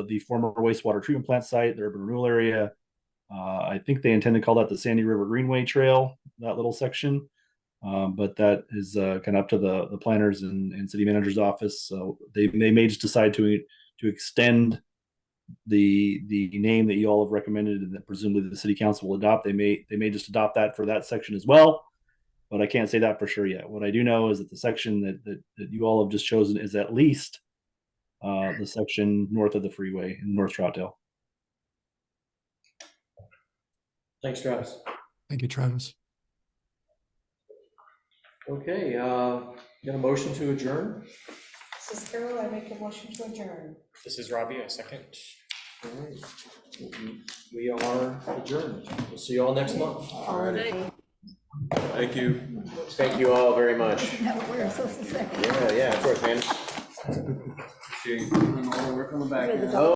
the former wastewater treatment plant site, the urban renewal area, I think they intend to call that the Sandy River Greenway Trail, that little section. But that is kind of up to the planners and city manager's office. So they may just decide to extend the name that you all have recommended, and that presumably the city council will adopt. They may just adopt that for that section as well, but I can't say that for sure yet. What I do know is that the section that you all have just chosen is at least the section north of the freeway in North Troutdale. Thanks, Travis. Thank you, Travis. Okay, got a motion to adjourn? This is Carol, I make a motion to adjourn. This is Robbie, a second. All right. We are adjourned. We'll see you all next month. Thank you. Thank you all very much. Isn't that what we're supposed to say? Yeah, of course, man. We're coming back. With the